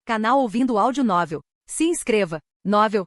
Canal Ouvindo Áudio Novel. Se inscreva. Novel.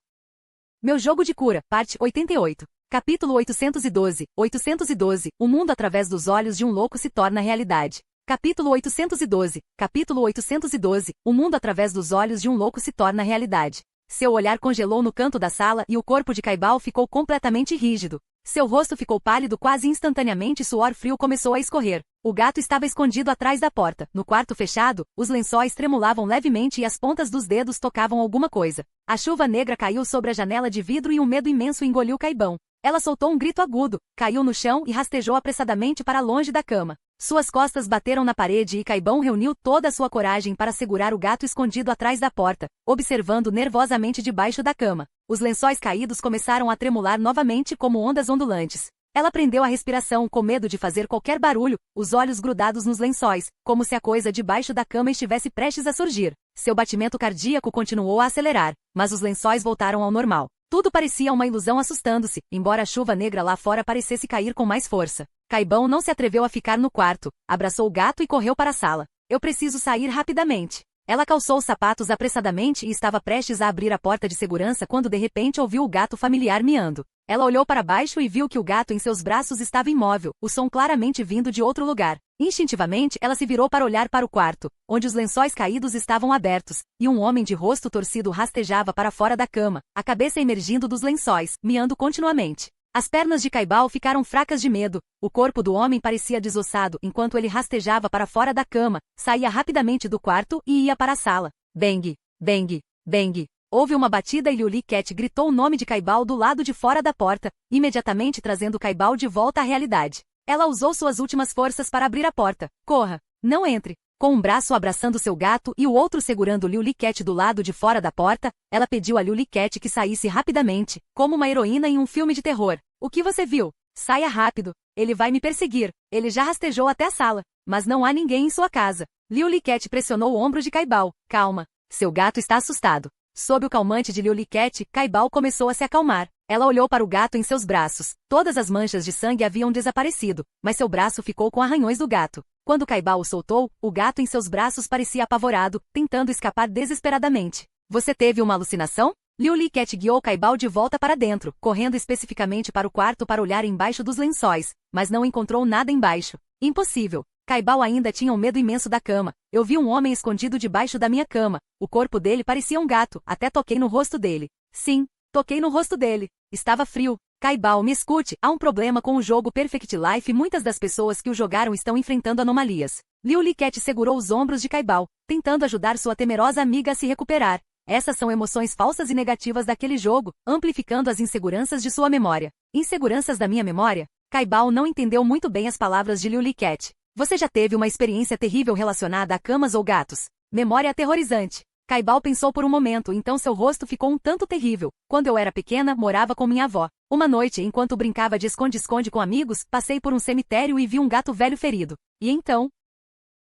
Meu Jogo de Cura, parte 88. Capítulo 812. 812. O mundo através dos olhos de um louco se torna realidade. Capítulo 812. Capítulo 812. O mundo através dos olhos de um louco se torna realidade. Seu olhar congelou no canto da sala e o corpo de Caibal ficou completamente rígido. Seu rosto ficou pálido quase instantaneamente e suor frio começou a escorrer. O gato estava escondido atrás da porta. No quarto fechado, os lençóis tremulavam levemente e as pontas dos dedos tocavam alguma coisa. A chuva negra caiu sobre a janela de vidro e um medo imenso engoliu Caibão. Ela soltou um grito agudo, caiu no chão e rastejou apressadamente para longe da cama. Suas costas bateram na parede e Caibão reuniu toda a sua coragem para segurar o gato escondido atrás da porta, observando nervosamente debaixo da cama. Os lençóis caídos começaram a tremular novamente como ondas ondulantes. Ela prendeu a respiração com medo de fazer qualquer barulho, os olhos grudados nos lençóis, como se a coisa debaixo da cama estivesse prestes a surgir. Seu batimento cardíaco continuou a acelerar, mas os lençóis voltaram ao normal. Tudo parecia uma ilusão assustando-se, embora a chuva negra lá fora parecesse cair com mais força. Caibão não se atreveu a ficar no quarto, abraçou o gato e correu para a sala. Eu preciso sair rapidamente. Ela calçou os sapatos apressadamente e estava prestes a abrir a porta de segurança quando de repente ouviu o gato familiar miando. Ela olhou para baixo e viu que o gato em seus braços estava imóvel, o som claramente vindo de outro lugar. Instintivamente, ela se virou para olhar para o quarto, onde os lençóis caídos estavam abertos, e um homem de rosto torcido rastejava para fora da cama, a cabeça emergindo dos lençóis, miando continuamente. As pernas de Caibal ficaram fracas de medo, o corpo do homem parecia desossado enquanto ele rastejava para fora da cama, saía rapidamente do quarto e ia para a sala. Bang, bang, bang. Houve uma batida e Lily Cat gritou o nome de Caibal do lado de fora da porta, imediatamente trazendo Caibal de volta à realidade. Ela usou suas últimas forças para abrir a porta. Corra! Não entre! Com um braço abraçando seu gato e o outro segurando Lily Cat do lado de fora da porta, ela pediu a Lily Cat que saísse rapidamente, como uma heroína em um filme de terror. O que você viu? Saia rápido. Ele vai me perseguir. Ele já rastejou até a sala. Mas não há ninguém em sua casa. Lily Cat pressionou o ombro de Caibal. Calma. Seu gato está assustado. Sob o calmante de Lily Cat, Caibal começou a se acalmar. Ela olhou para o gato em seus braços. Todas as manchas de sangue haviam desaparecido, mas seu braço ficou com arranhões do gato. Quando Caibal o soltou, o gato em seus braços parecia apavorado, tentando escapar desesperadamente. Você teve uma alucinação? Lily Cat guiou Caibal de volta para dentro, correndo especificamente para o quarto para olhar embaixo dos lençóis, mas não encontrou nada embaixo. Impossível. Caibal ainda tinha um medo imenso da cama. Eu vi um homem escondido debaixo da minha cama. O corpo dele parecia um gato, até toquei no rosto dele. Sim, toquei no rosto dele. Estava frio. Caibal, me escute, há um problema com o jogo Perfect Life e muitas das pessoas que o jogaram estão enfrentando anomalias. Lily Cat segurou os ombros de Caibal, tentando ajudar sua temerosa amiga a se recuperar. Essas são emoções falsas e negativas daquele jogo, amplificando as inseguranças de sua memória. Inseguranças da minha memória? Caibal não entendeu muito bem as palavras de Lily Cat. Você já teve uma experiência terrível relacionada a camas ou gatos? Memória aterrorizante. Caibal pensou por um momento, então seu rosto ficou um tanto terrível. Quando eu era pequena, morava com minha avó. Uma noite, enquanto brincava de esconde-esconde com amigos, passei por um cemitério e vi um gato velho ferido. E então?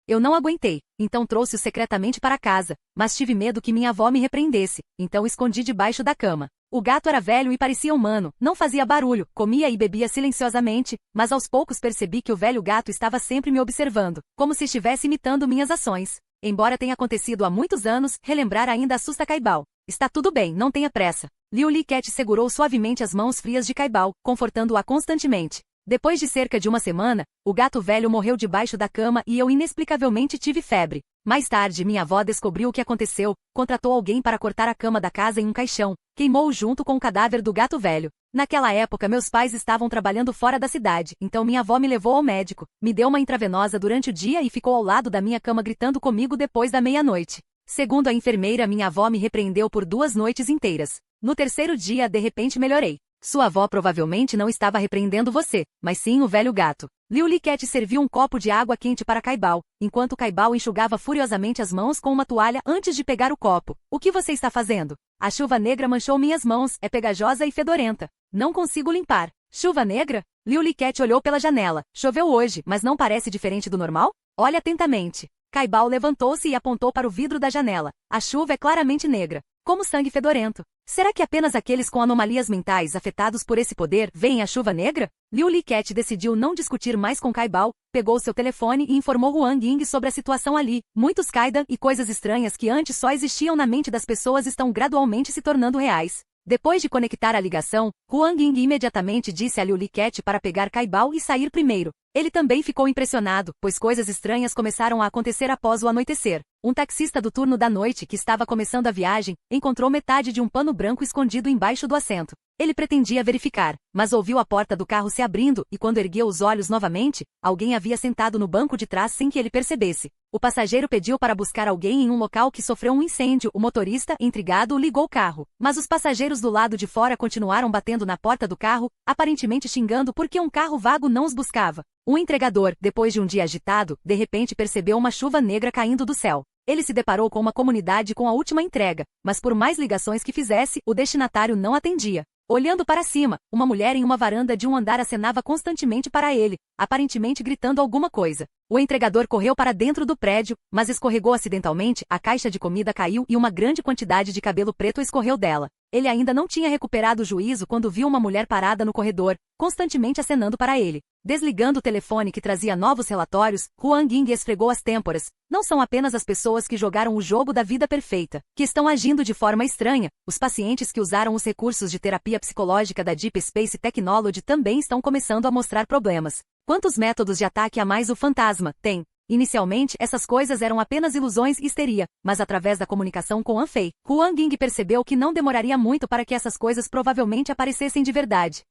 Eu não aguentei, então trouxe-o secretamente para casa, mas tive medo que minha avó me repreendesse, então escondi debaixo da cama. O gato era velho e parecia humano, não fazia barulho, comia e bebia silenciosamente, mas aos poucos percebi que o velho gato estava sempre me observando, como se estivesse imitando minhas ações. Embora tenha acontecido há muitos anos, relembrar ainda assusta Caibal. Está tudo bem, não tenha pressa. Lily Cat segurou suavemente as mãos frias de Caibal, confortando-a constantemente. Depois de cerca de uma semana, o gato velho morreu debaixo da cama e eu inexplicavelmente tive febre. Mais tarde, minha avó descobriu o que aconteceu, contratou alguém para cortar a cama da casa em um caixão, queimou-o junto com o cadáver do gato velho. Naquela época, meus pais estavam trabalhando fora da cidade, então minha avó me levou ao médico, me deu uma intravenosa durante o dia e ficou ao lado da minha cama gritando comigo depois da meia-noite. Segundo a enfermeira, minha avó me repreendeu por 2 noites inteiras. No terceiro dia, de repente melhorei. Sua avó provavelmente não estava repreendendo você, mas sim o velho gato. Lily Cat serviu um copo de água quente para Caibal, enquanto Caibal enxugava furiosamente as mãos com uma toalha antes de pegar o copo. O que você está fazendo? A chuva negra manchou minhas mãos, é pegajosa e fedorenta. Não consigo limpar. Chuva negra? Lily Cat olhou pela janela. Choveu hoje, mas não parece diferente do normal? Olhe atentamente. Caibal levantou-se e apontou para o vidro da janela. A chuva é claramente negra. como sangue fedorento. Será que apenas aqueles com anomalias mentais afetados por esse poder veem a chuva negra? Liu Liquette decidiu não discutir mais com Kai Bao, pegou seu telefone e informou Huang Ying sobre a situação ali. Muitos Kaidan e coisas estranhas que antes só existiam na mente das pessoas estão gradualmente se tornando reais. Depois de conectar a ligação, Huang Ying imediatamente disse a Liu Liquette para pegar Kai Bao e sair primeiro. Ele também ficou impressionado, pois coisas estranhas começaram a acontecer após o anoitecer. Um taxista do turno da noite que estava começando a viagem, encontrou metade de um pano branco escondido embaixo do assento. Ele pretendia verificar, mas ouviu a porta do carro se abrindo e quando ergueu os olhos novamente, alguém havia sentado no banco de trás sem que ele percebesse. O passageiro pediu para buscar alguém em um local que sofreu um incêndio. O motorista, intrigado, ligou o carro. Mas os passageiros do lado de fora continuaram batendo na porta do carro, aparentemente xingando porque um carro vago não os buscava. Um entregador, depois de um dia agitado, de repente percebeu uma chuva negra caindo do céu. Ele se deparou com uma comunidade com a última entrega, mas por mais ligações que fizesse, o destinatário não atendia. Olhando para cima, uma mulher em uma varanda de um andar acenava constantemente para ele, aparentemente gritando alguma coisa. O entregador correu para dentro do prédio, mas escorregou acidentalmente, a caixa de comida caiu e uma grande quantidade de cabelo preto escorreu dela. Ele ainda não tinha recuperado o juízo quando viu uma mulher parada no corredor, constantemente acenando para ele. Desligando o telefone que trazia novos relatórios, Huang Ying esfregou as têmporas. Não são apenas as pessoas que jogaram o jogo da vida perfeita, que estão agindo de forma estranha. Os pacientes que usaram os recursos de terapia psicológica da Deep Space Technology também estão começando a mostrar problemas. Quantos métodos de ataque a mais o fantasma tem? Inicialmente, essas coisas eram apenas ilusões e histeria, mas através da comunicação com Anfei, Huang Ying percebeu que não demoraria muito para que essas coisas provavelmente aparecessem de verdade.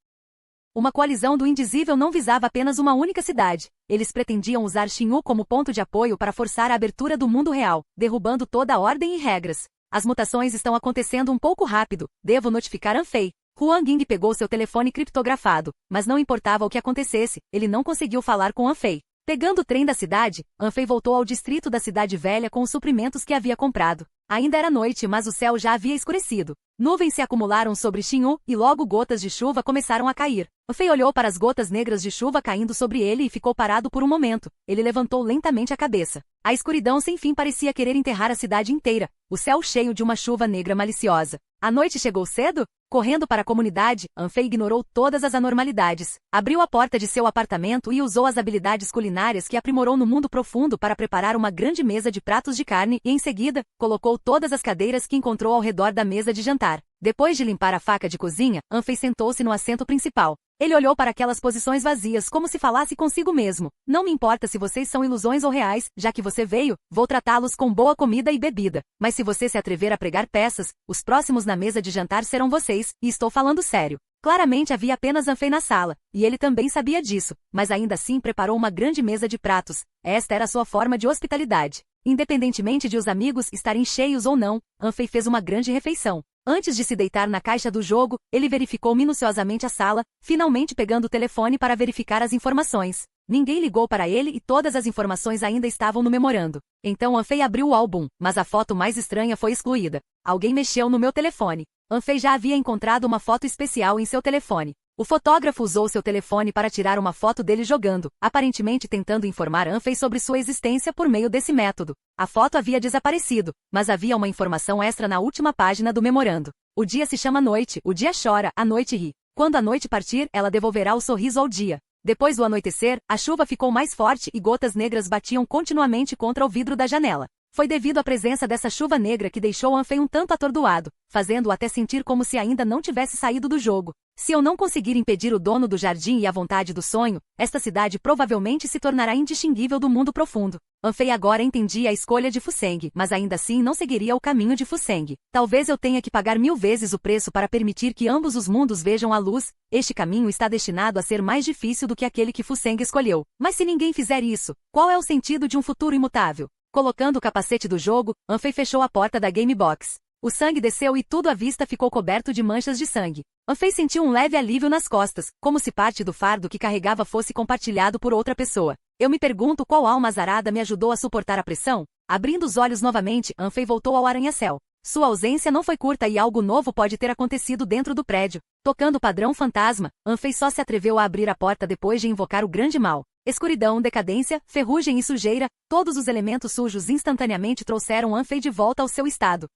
Uma coalizão do indizível não visava apenas uma única cidade. Eles pretendiam usar Xinyu como ponto de apoio para forçar a abertura do mundo real, derrubando toda a ordem e regras. As mutações estão acontecendo um pouco rápido, devo notificar Anfei. Huang Ying pegou seu telefone criptografado, mas não importava o que acontecesse, ele não conseguiu falar com Anfei. Pegando o trem da cidade, Anfei voltou ao distrito da cidade velha com os suprimentos que havia comprado. Ainda era noite, mas o céu já havia escurecido. Nuvens se acumularam sobre Xinyu, e logo gotas de chuva começaram a cair. Anfei olhou para as gotas negras de chuva caindo sobre ele e ficou parado por um momento. Ele levantou lentamente a cabeça. A escuridão sem fim parecia querer enterrar a cidade inteira, o céu cheio de uma chuva negra maliciosa. A noite chegou cedo? Correndo para a comunidade, Anfei ignorou todas as anormalidades. Abriu a porta de seu apartamento e usou as habilidades culinárias que aprimorou no mundo profundo para preparar uma grande mesa de pratos de carne e, em seguida, colocou todas as cadeiras que encontrou ao redor da mesa de jantar. Depois de limpar a faca de cozinha, Anfei sentou-se no assento principal. Ele olhou para aquelas posições vazias como se falasse consigo mesmo. Não me importa se vocês são ilusões ou reais, já que você veio, vou tratá-los com boa comida e bebida. Mas se você se atrever a pregar peças, os próximos na mesa de jantar serão vocês, e estou falando sério. Claramente havia apenas Anfei na sala, e ele também sabia disso, mas ainda assim preparou uma grande mesa de pratos. Esta era sua forma de hospitalidade. Independentemente de os amigos estarem cheios ou não, Anfei fez uma grande refeição. Antes de se deitar na caixa do jogo, ele verificou minuciosamente a sala, finalmente pegando o telefone para verificar as informações. Ninguém ligou para ele e todas as informações ainda estavam no memorando. Então Anfei abriu o álbum, mas a foto mais estranha foi excluída. Alguém mexeu no meu telefone. Anfei já havia encontrado uma foto especial em seu telefone. O fotógrafo usou seu telefone para tirar uma foto dele jogando, aparentemente tentando informar Anfei sobre sua existência por meio desse método. A foto havia desaparecido, mas havia uma informação extra na última página do memorando. O dia se chama noite, o dia chora, a noite ri. Quando a noite partir, ela devolverá o sorriso ao dia. Depois do anoitecer, a chuva ficou mais forte e gotas negras batiam continuamente contra o vidro da janela. Foi devido à presença dessa chuva negra que deixou Anfei um tanto atordoado, fazendo-o até sentir como se ainda não tivesse saído do jogo. Se eu não conseguir impedir o dono do jardim e a vontade do sonho, esta cidade provavelmente se tornará indistinguível do mundo profundo. Anfei agora entendia a escolha de Fuseng, mas ainda assim não seguiria o caminho de Fuseng. Talvez eu tenha que pagar 1000 vezes o preço para permitir que ambos os mundos vejam a luz. Este caminho está destinado a ser mais difícil do que aquele que Fuseng escolheu. Mas se ninguém fizer isso, qual é o sentido de um futuro imutável? Colocando o capacete do jogo, Anfei fechou a porta da Game Box. O sangue desceu e tudo à vista ficou coberto de manchas de sangue. Anfei sentiu um leve alívio nas costas, como se parte do fardo que carregava fosse compartilhado por outra pessoa. Eu me pergunto qual alma azarada me ajudou a suportar a pressão? Abrindo os olhos novamente, Anfei voltou ao arranha-céu. Sua ausência não foi curta e algo novo pode ter acontecido dentro do prédio. Tocando o padrão fantasma, Anfei só se atreveu a abrir a porta depois de invocar o grande mal. Escuridão, decadência, ferrugem e sujeira, todos os elementos sujos instantaneamente trouxeram Anfei de volta ao seu estado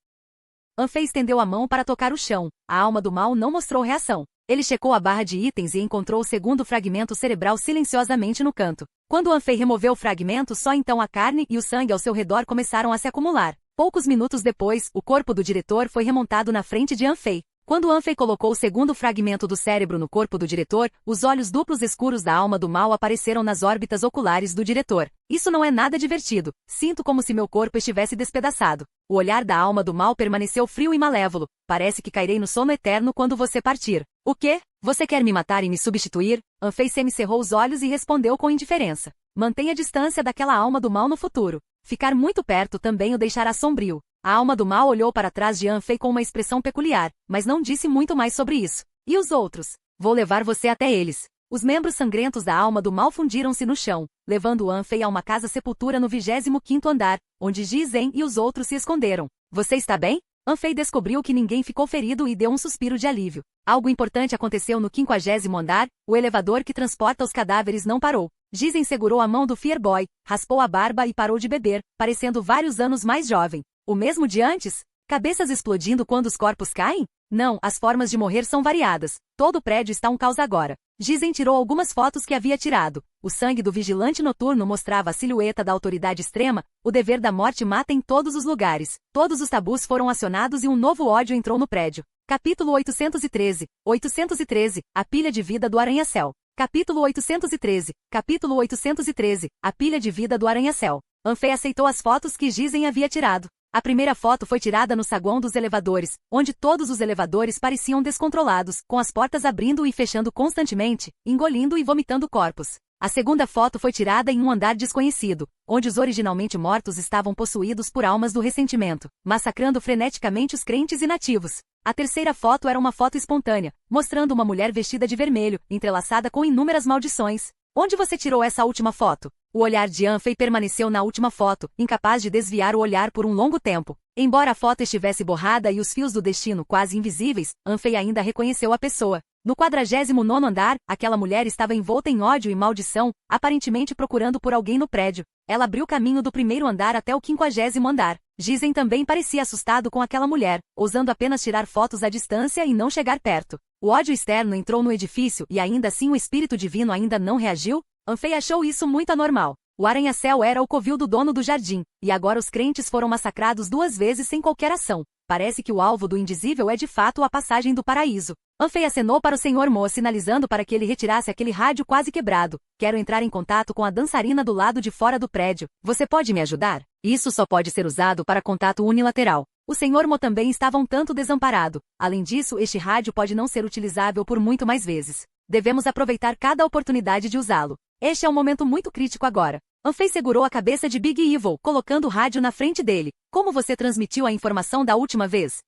Anfei estendeu a mão para tocar o chão. A alma do mal não mostrou reação. Ele checou a barra de itens e encontrou o segundo fragmento cerebral silenciosamente no canto. Quando Anfei removeu o fragmento, só então a carne e o sangue ao seu redor começaram a se acumular. Poucos minutos depois, o corpo do diretor foi remontado na frente de Anfei. Quando Anfei colocou o segundo fragmento do cérebro no corpo do diretor, os olhos duplos escuros da alma do mal apareceram nas órbitas oculares do diretor. Isso não é nada divertido. Sinto como se meu corpo estivesse despedaçado. O olhar da alma do mal permaneceu frio e malévolo. Parece que cairei no sono eterno quando você partir. O quê? Você quer me matar e me substituir? Anfei semicerrou os olhos e respondeu com indiferença. Mantenha distância daquela alma do mal no futuro. Ficar muito perto também o deixará sombrio. A alma do mal olhou para trás de Anfei com uma expressão peculiar, mas não disse muito mais sobre isso. E os outros? Vou levar você até eles. Os membros sangrentos da alma do mal fundiram-se no chão, levando Anfei a uma casa-sepultura no 25º andar, onde Jizen e os outros se esconderam. Você está bem? Anfei descobriu que ninguém ficou ferido e deu um suspiro de alívio. Algo importante aconteceu no 50º andar, o elevador que transporta os cadáveres não parou. Jizen segurou a mão do Fearboy, raspou a barba e parou de beber, parecendo vários anos mais jovem. O mesmo de antes? Cabeças explodindo quando os corpos caem? Não, as formas de morrer são variadas. Todo o prédio está um caos agora. Jizen tirou algumas fotos que havia tirado. O sangue do vigilante noturno mostrava a silhueta da autoridade extrema, o dever da morte mata em todos os lugares. Todos os tabus foram acionados e um novo ódio entrou no prédio. Capítulo 813. 813. A pilha de vida do arranha-céu. Capítulo 813. Capítulo 813. A pilha de vida do arranha-céu. Anfei aceitou as fotos que Jizen havia tirado. A primeira foto foi tirada no saguão dos elevadores, onde todos os elevadores pareciam descontrolados, com as portas abrindo e fechando constantemente, engolindo e vomitando corpos. A segunda foto foi tirada em um andar desconhecido, onde os originalmente mortos estavam possuídos por almas do ressentimento, massacrando freneticamente os crentes e nativos. A terceira foto era uma foto espontânea, mostrando uma mulher vestida de vermelho, entrelaçada com inúmeras maldições. Onde você tirou essa última foto? O olhar de Anfei permaneceu na última foto, incapaz de desviar o olhar por um longo tempo. Embora a foto estivesse borrada e os fios do destino quase invisíveis, Anfei ainda reconheceu a pessoa. No 49º andar, aquela mulher estava envolta em ódio e maldição, aparentemente procurando por alguém no prédio. Ela abriu caminho do primeiro andar até o 50º andar. Jizen também parecia assustado com aquela mulher, ousando apenas tirar fotos à distância e não chegar perto. O ódio externo entrou no edifício e ainda assim o espírito divino ainda não reagiu? Anfei achou isso muito anormal. O arranha-céu era o covil do dono do jardim, e agora os crentes foram massacrados 2 vezes sem qualquer ação. Parece que o alvo do indizível é de fato a passagem do paraíso. Anfei acenou para o Sr. Mo, sinalizando para que ele retirasse aquele rádio quase quebrado. Quero entrar em contato com a dançarina do lado de fora do prédio. Você pode me ajudar? Isso só pode ser usado para contato unilateral. O Sr. Mo também estava um tanto desamparado. Além disso, este rádio pode não ser utilizável por muito mais vezes. Devemos aproveitar cada oportunidade de usá-lo. Este é um momento muito crítico agora. Anfei segurou a cabeça de Big Evil, colocando o rádio na frente dele. Como você transmitiu a informação da última vez?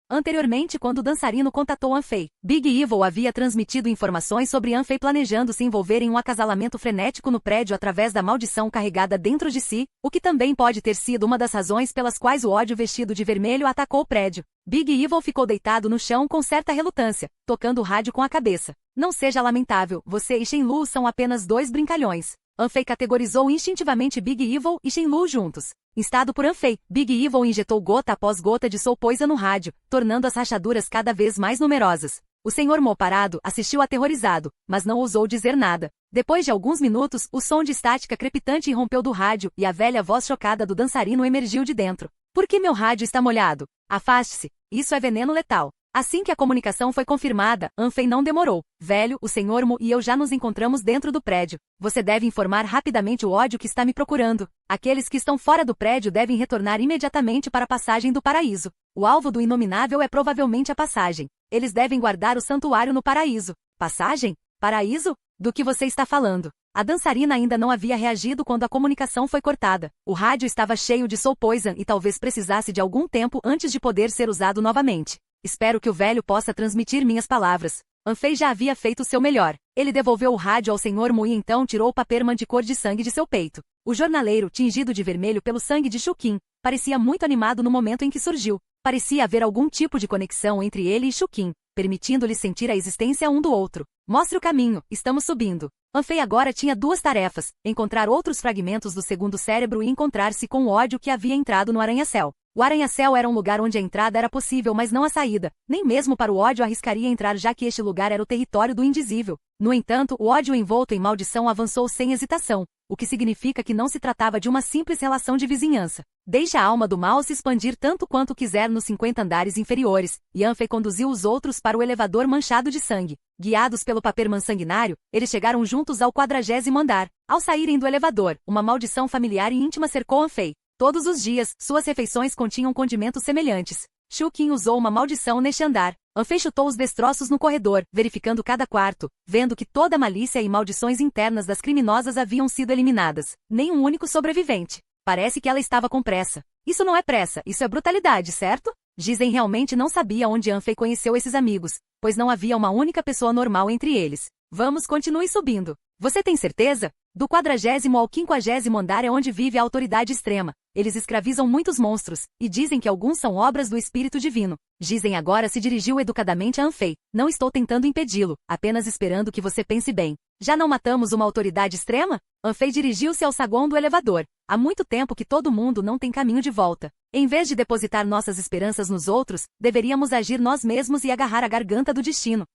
Anteriormente, quando o dançarino contatou Anfei, Big Evil havia transmitido informações sobre Anfei planejando se envolver em um acasalamento frenético no prédio através da maldição carregada dentro de si, o que também pode ter sido uma das razões pelas quais o ódio vestido de vermelho atacou o prédio. Big Evil ficou deitado no chão com certa relutância, tocando o rádio com a cabeça. Não seja lamentável, você e Shenlu são apenas 2 brincalhões. Anfei categorizou instintivamente Big Evil e Shenlu juntos. Instado por Anfei, Big Evil injetou gota após gota de Soul Poison no rádio, tornando as rachaduras cada vez mais numerosas. O Sr. Mo parado assistiu aterrorizado, mas não ousou dizer nada. Depois de alguns minutos, o som de estática crepitante irrompeu do rádio e a velha voz chocada do dançarino emergiu de dentro. Por que meu rádio está molhado? Afaste-se. Isso é veneno letal. Assim que a comunicação foi confirmada, Anfei não demorou. Velho, o Sr. Mo e eu já nos encontramos dentro do prédio. Você deve informar rapidamente o ódio que está me procurando. Aqueles que estão fora do prédio devem retornar imediatamente para a passagem do paraíso. O alvo do inominável é provavelmente a passagem. Eles devem guardar o santuário no paraíso. Passagem? Paraíso? Do que você está falando? A dançarina ainda não havia reagido quando a comunicação foi cortada. O rádio estava cheio de Soul Poison e talvez precisasse de algum tempo antes de poder ser usado novamente. Espero que o velho possa transmitir minhas palavras. Anfei já havia feito seu melhor. Ele devolveu o rádio ao Sr. Mo e então tirou o paperman de cor de sangue de seu peito. O jornaleiro, tingido de vermelho pelo sangue de Shukin, parecia muito animado no momento em que surgiu. Parecia haver algum tipo de conexão entre ele e Shukin, permitindo-lhe sentir a existência um do outro. Mostre o caminho, estamos subindo. Anfei agora tinha 2 tarefas, encontrar outros fragmentos do segundo cérebro e encontrar-se com o ódio que havia entrado no arranha-céu. O arranha-céu era um lugar onde a entrada era possível, mas não a saída. Nem mesmo para o ódio arriscaria entrar, já que este lugar era o território do indizível. No entanto, o ódio envolto em maldição avançou sem hesitação, o que significa que não se tratava de uma simples relação de vizinhança. Deixe a alma do mal se expandir tanto quanto quiser nos 50 andares inferiores. Yanfei conduziu os outros para o elevador manchado de sangue. Guiados pelo Paperman sanguinário, eles chegaram juntos ao 40º andar. Ao saírem do elevador, uma maldição familiar e íntima cercou Yanfei. Todos os dias, suas refeições continham condimentos semelhantes. Shu Qin usou uma maldição neste andar. Yanfei chutou os destroços no corredor, verificando cada quarto, vendo que toda a malícia e maldições internas das criminosas haviam sido eliminadas. Nem um único sobrevivente. Parece que ela estava com pressa. Isso não é pressa, isso é brutalidade, certo? Jizen realmente não sabia onde Yanfei conheceu esses amigos, pois não havia uma única pessoa normal entre eles. Vamos, continue subindo. Você tem certeza? Do 40º ao 50º andar é onde vive a autoridade extrema. Eles escravizam muitos monstros, e dizem que alguns são obras do espírito divino. Jizen agora se dirigiu educadamente a Yanfei. Não estou tentando impedi-lo, apenas esperando que você pense bem. Já não matamos uma autoridade extrema? Yanfei dirigiu-se ao saguão do elevador. Há muito tempo que todo mundo não tem caminho de volta. Em vez de depositar nossas esperanças nos outros, deveríamos agir nós mesmos e agarrar a garganta do destino.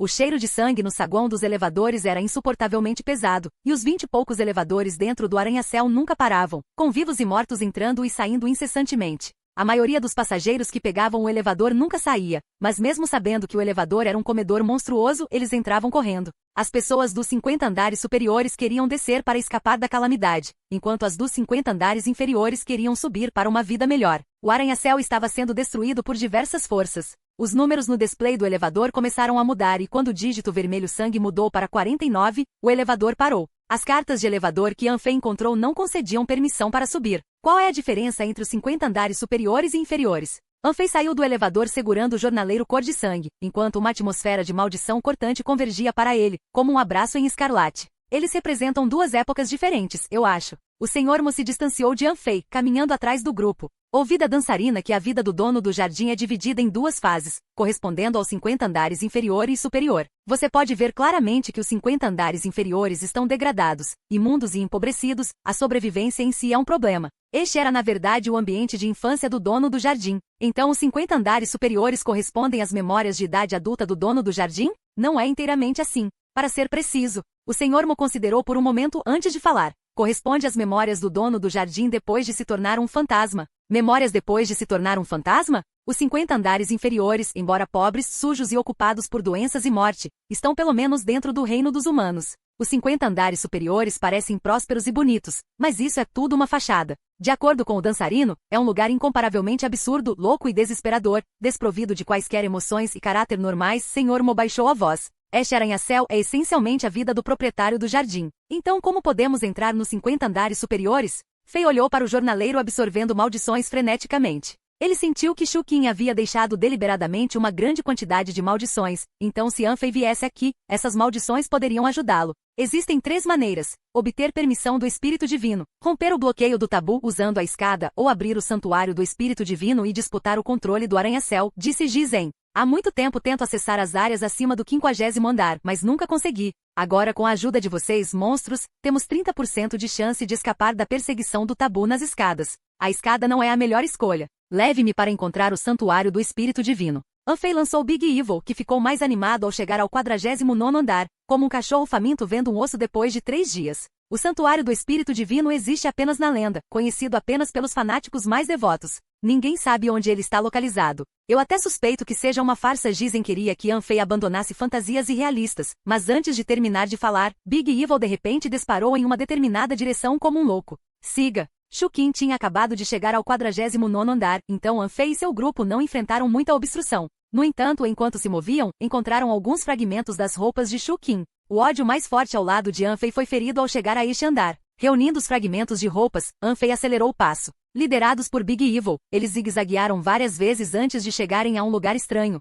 O cheiro de sangue no saguão dos elevadores era insuportavelmente pesado, e os 20 e poucos elevadores dentro do arranha-céu nunca paravam, com vivos e mortos entrando e saindo incessantemente. A maioria dos passageiros que pegavam o elevador nunca saía, mas mesmo sabendo que o elevador era um comedor monstruoso, eles entravam correndo. As pessoas dos 50 andares superiores queriam descer para escapar da calamidade, enquanto as dos 50 andares inferiores queriam subir para uma vida melhor. O arranha-céu estava sendo destruído por diversas forças. Os números no display do elevador começaram a mudar e quando o dígito vermelho sangue mudou para 49, o elevador parou. As cartas de elevador que Yanfei encontrou não concediam permissão para subir. Qual é a diferença entre os 50 andares superiores e inferiores? Yanfei saiu do elevador segurando o jornaleiro cor de sangue, enquanto uma atmosfera de maldição cortante convergia para ele, como um abraço em escarlate. Eles representam duas épocas diferentes, eu acho. O Senhor Mo se distanciou de Yanfei, caminhando atrás do grupo. Ouvi da dançarina que a vida do dono do jardim é dividida em duas fases, correspondendo aos 50 andares inferior e superior. Você pode ver claramente que os 50 andares inferiores estão degradados, imundos e empobrecidos, a sobrevivência em si é um problema. Este era na verdade o ambiente de infância do dono do jardim. Então os 50 andares superiores correspondem às memórias de idade adulta do dono do jardim? Não é inteiramente assim. Para ser preciso, o Senhor Mo considerou por um momento antes de falar. Corresponde às memórias do dono do jardim depois de se tornar um fantasma. Memórias depois de se tornar um fantasma? Os 50 andares inferiores, embora pobres, sujos e ocupados por doenças e morte, estão pelo menos dentro do reino dos humanos. Os 50 andares superiores parecem prósperos e bonitos, mas isso é tudo uma fachada. De acordo com o dançarino, é um lugar incomparavelmente absurdo, louco e desesperador, desprovido de quaisquer emoções e caráter normais. Senhor Mo baixou a voz. Este arranha-céu é essencialmente a vida do proprietário do jardim. Então como podemos entrar nos 50 andares superiores? Fei olhou para o jornaleiro absorvendo maldições freneticamente. Ele sentiu que Shu Qin havia deixado deliberadamente uma grande quantidade de maldições, então se Yanfei viesse aqui, essas maldições poderiam ajudá-lo. Existem 3 maneiras: obter permissão do Espírito Divino, romper o bloqueio do tabu usando a escada ou abrir o santuário do Espírito Divino e disputar o controle do arranha-céu, disse Jizen. Há muito tempo tento acessar as áreas acima do 50º andar, mas nunca consegui. Agora com a ajuda de vocês, monstros, temos 30% de chance de escapar da perseguição do tabu nas escadas. A escada não é a melhor escolha. Leve-me para encontrar o santuário do Espírito Divino. Yanfei lançou Big Evil, que ficou mais animado ao chegar ao 49º andar, como um cachorro faminto vendo um osso depois de 3 dias. O santuário do Espírito Divino existe apenas na lenda, conhecido apenas pelos fanáticos mais devotos. Ninguém sabe onde ele está localizado. Eu até suspeito que seja uma farsa. Jizen queria que Yanfei abandonasse fantasias irrealistas, mas antes de terminar de falar, Big Evil de repente disparou em uma determinada direção como um louco. Siga. Shu Qin tinha acabado de chegar ao 49º andar, então Yanfei e seu grupo não enfrentaram muita obstrução. No entanto, enquanto se moviam, encontraram alguns fragmentos das roupas de Shu Qin. O ódio mais forte ao lado de Yanfei foi ferido ao chegar a este andar. Reunindo os fragmentos de roupas, Yanfei acelerou o passo. Liderados por Big Evil, eles zigue-zaguearam várias vezes antes de chegarem a um lugar estranho.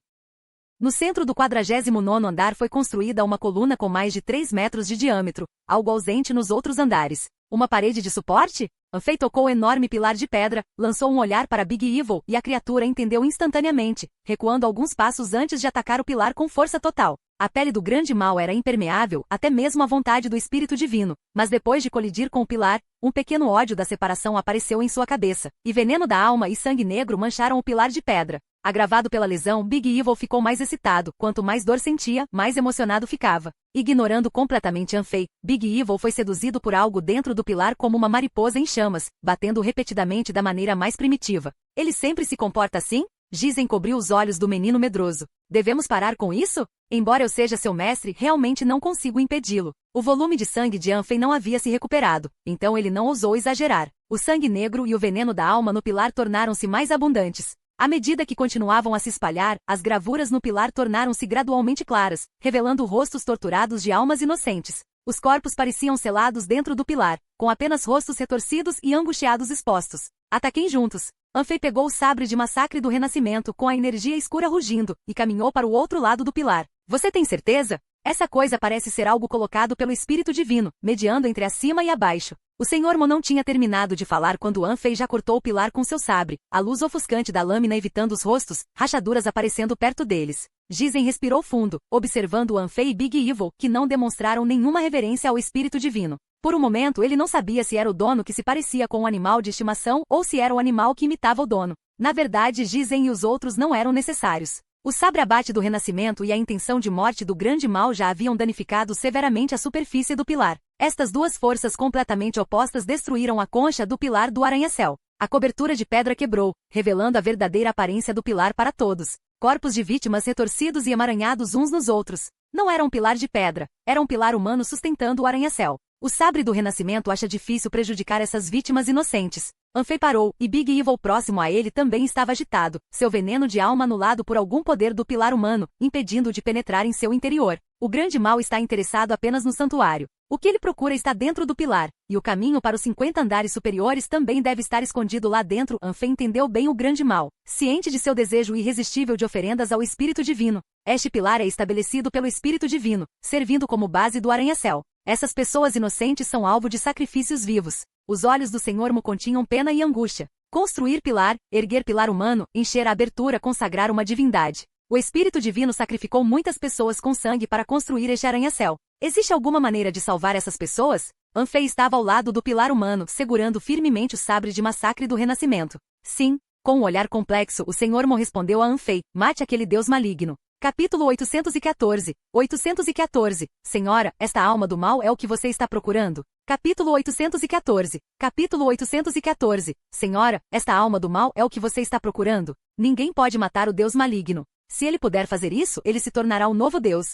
No centro do 49º andar foi construída uma coluna com mais de 3 metros de diâmetro, algo ausente nos outros andares. Uma parede de suporte? Yanfei tocou o enorme pilar de pedra, lançou um olhar para Big Evil e a criatura entendeu instantaneamente, recuando alguns passos antes de atacar o pilar com força total. A pele do grande mal era impermeável, até mesmo à vontade do Espírito Divino, mas depois de colidir com o pilar, um pequeno ódio da separação apareceu em sua cabeça, e veneno da alma e sangue negro mancharam o pilar de pedra. Agravado pela lesão, Big Evil ficou mais excitado, quanto mais dor sentia, mais emocionado ficava. Ignorando completamente Anfei, Big Evil foi seduzido por algo dentro do pilar como uma mariposa em chamas, batendo repetidamente da maneira mais primitiva. Ele sempre se comporta assim? Giz encobriu os olhos do menino medroso. Devemos parar com isso? Embora eu seja seu mestre, realmente não consigo impedi-lo. O volume de sangue de Anfei não havia se recuperado, então ele não ousou exagerar. O sangue negro e o veneno da alma no pilar tornaram-se mais abundantes. À medida que continuavam a se espalhar, as gravuras no pilar tornaram-se gradualmente claras, revelando rostos torturados de almas inocentes. Os corpos pareciam selados dentro do pilar, com apenas rostos retorcidos e angustiados expostos. Ataquem juntos. Anfei pegou o sabre de massacre do renascimento com a energia escura rugindo, e caminhou para o outro lado do pilar. Você tem certeza? Essa coisa parece ser algo colocado pelo Espírito Divino, mediando entre acima e abaixo. O Senhor Mo não tinha terminado de falar quando Anfei já cortou o pilar com seu sabre, a luz ofuscante da lâmina evitando os rostos, rachaduras aparecendo perto deles. Gizen respirou fundo, observando Anfei e Big Evil, que não demonstraram nenhuma reverência ao Espírito Divino. Por um momento ele não sabia se era o dono que se parecia com um animal de estimação ou se era o animal que imitava o dono. Na verdade, Gizen e os outros não eram necessários. O sabre abate do renascimento e a intenção de morte do grande mal já haviam danificado severamente a superfície do pilar. Estas duas forças completamente opostas destruíram a concha do pilar do arranha-céu. A cobertura de pedra quebrou, revelando a verdadeira aparência do pilar para todos. Corpos de vítimas retorcidos e emaranhados uns nos outros. Não era um pilar de pedra, era um pilar humano sustentando o arranha-céu. O sabre do renascimento acha difícil prejudicar essas vítimas inocentes. Anfei parou, e Big Evil próximo a ele também estava agitado, seu veneno de alma anulado por algum poder do pilar humano, impedindo-o de penetrar em seu interior. O grande mal está interessado apenas no santuário. O que ele procura está dentro do pilar, e o caminho para os 50 andares superiores também deve estar escondido lá dentro. Anfei entendeu bem o grande mal, ciente de seu desejo irresistível de oferendas ao Espírito Divino. Este pilar é estabelecido pelo Espírito Divino, servindo como base do arranha-céu. Essas pessoas inocentes são alvo de sacrifícios vivos. Os olhos do Senhor Mo continham pena e angústia. Construir pilar, erguer pilar humano, encher a abertura, consagrar uma divindade. O Espírito Divino sacrificou muitas pessoas com sangue para construir este arranha-céu. Existe alguma maneira de salvar essas pessoas? Anfei estava ao lado do pilar humano, segurando firmemente o sabre de massacre do renascimento. Sim, com um olhar complexo, o Senhor Mo respondeu a Anfei: mate aquele deus maligno. Capítulo 814. 814. Senhora, esta alma do mal é o que você está procurando? Capítulo 814. Capítulo 814. Senhora, esta alma do mal é o que você está procurando? Ninguém pode matar o Deus maligno. Se ele puder fazer isso, ele se tornará o novo Deus.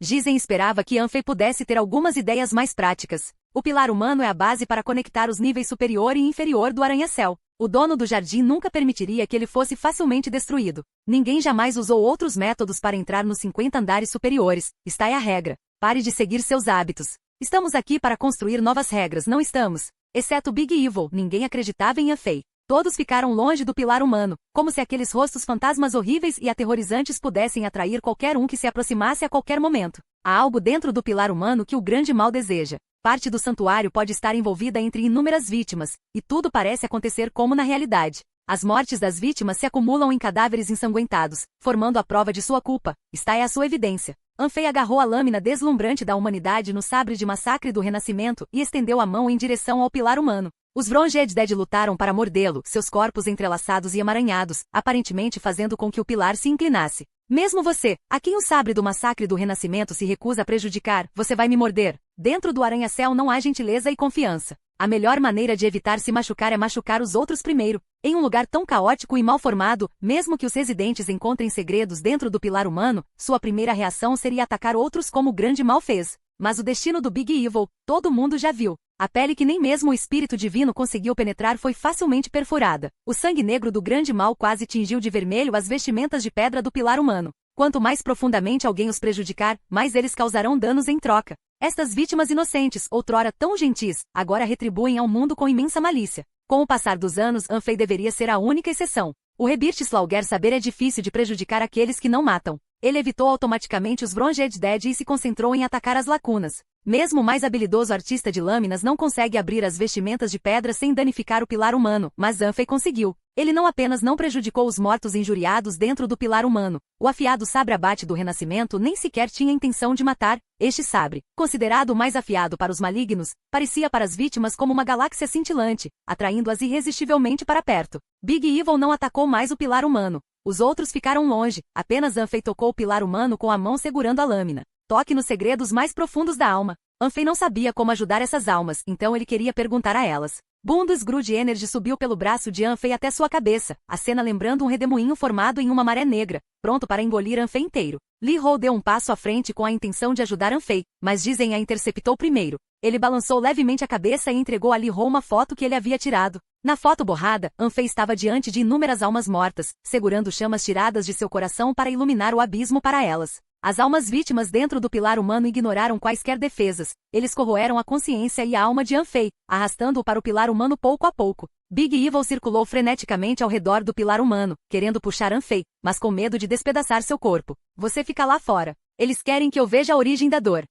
Gizen esperava que Anfei pudesse ter algumas ideias mais práticas. O pilar humano é a base para conectar os níveis superior e inferior do arranha-céu. O dono do jardim nunca permitiria que ele fosse facilmente destruído. Ninguém jamais usou outros métodos para entrar nos 50 andares superiores. Está é a regra. Pare de seguir seus hábitos. Estamos aqui para construir novas regras, não estamos? Exceto Big Evil, ninguém acreditava em Anfei. Todos ficaram longe do pilar humano, como se aqueles rostos fantasmas horríveis e aterrorizantes pudessem atrair qualquer um que se aproximasse a qualquer momento. Há algo dentro do pilar humano que o grande mal deseja. Parte do santuário pode estar envolvida entre inúmeras vítimas, e tudo parece acontecer como na realidade. As mortes das vítimas se acumulam em cadáveres ensanguentados, formando a prova de sua culpa. Está é a sua evidência. Anfei agarrou a lâmina deslumbrante da humanidade no sabre de massacre do renascimento e estendeu a mão em direção ao pilar humano. Os Vronged lutaram para mordê-lo, seus corpos entrelaçados e emaranhados, aparentemente fazendo com que o pilar se inclinasse. Mesmo você, a quem o sabre do massacre do renascimento se recusa a prejudicar, você vai me morder. Dentro do arranha-céu não há gentileza e confiança. A melhor maneira de evitar se machucar é machucar os outros primeiro. Em um lugar tão caótico e mal formado, mesmo que os residentes encontrem segredos dentro do pilar humano, sua primeira reação seria atacar outros como o grande mal fez. Mas o destino do Big Evil, todo mundo já viu. A pele que nem mesmo o Espírito Divino conseguiu penetrar foi facilmente perfurada. O sangue negro do grande mal quase tingiu de vermelho as vestimentas de pedra do pilar humano. Quanto mais profundamente alguém os prejudicar, mais eles causarão danos em troca. Estas vítimas inocentes, outrora tão gentis, agora retribuem ao mundo com imensa malícia. Com o passar dos anos, Anfei deveria ser a única exceção. O Rebirth Slaughter saber é difícil de prejudicar aqueles que não matam. Ele evitou automaticamente os Wronged Dead e se concentrou em atacar as lacunas. Mesmo o mais habilidoso artista de lâminas não consegue abrir as vestimentas de pedra sem danificar o pilar humano, mas Anfei conseguiu. Ele não apenas não prejudicou os mortos injuriados dentro do pilar humano, o afiado sabre abate do renascimento nem sequer tinha intenção de matar. Este sabre, considerado o mais afiado para os malignos, parecia para as vítimas como uma galáxia cintilante, atraindo-as irresistivelmente para perto. Big Evil não atacou mais o pilar humano. Os outros ficaram longe, apenas Anfei tocou o pilar humano com a mão segurando a lâmina. Toque nos segredos mais profundos da alma. Anfei não sabia como ajudar essas almas, então ele queria perguntar a elas. Boom do Scrooge Energy subiu pelo braço de Anfei até sua cabeça, a cena lembrando um redemoinho formado em uma maré negra, pronto para engolir Anfei inteiro. Li Ho deu um passo à frente com a intenção de ajudar Anfei, mas Jizen a interceptou primeiro. Ele balançou levemente a cabeça e entregou a Li Ho uma foto que ele havia tirado. Na foto borrada, Anfei estava diante de inúmeras almas mortas, segurando chamas tiradas de seu coração para iluminar o abismo para elas. As almas vítimas dentro do pilar humano ignoraram quaisquer defesas. Eles corroeram a consciência e a alma de Anfei, arrastando-o para o pilar humano pouco a pouco. Big Evil circulou freneticamente ao redor do pilar humano, querendo puxar Anfei, mas com medo de despedaçar seu corpo. Você fica lá fora. Eles querem que eu veja a origem da dor.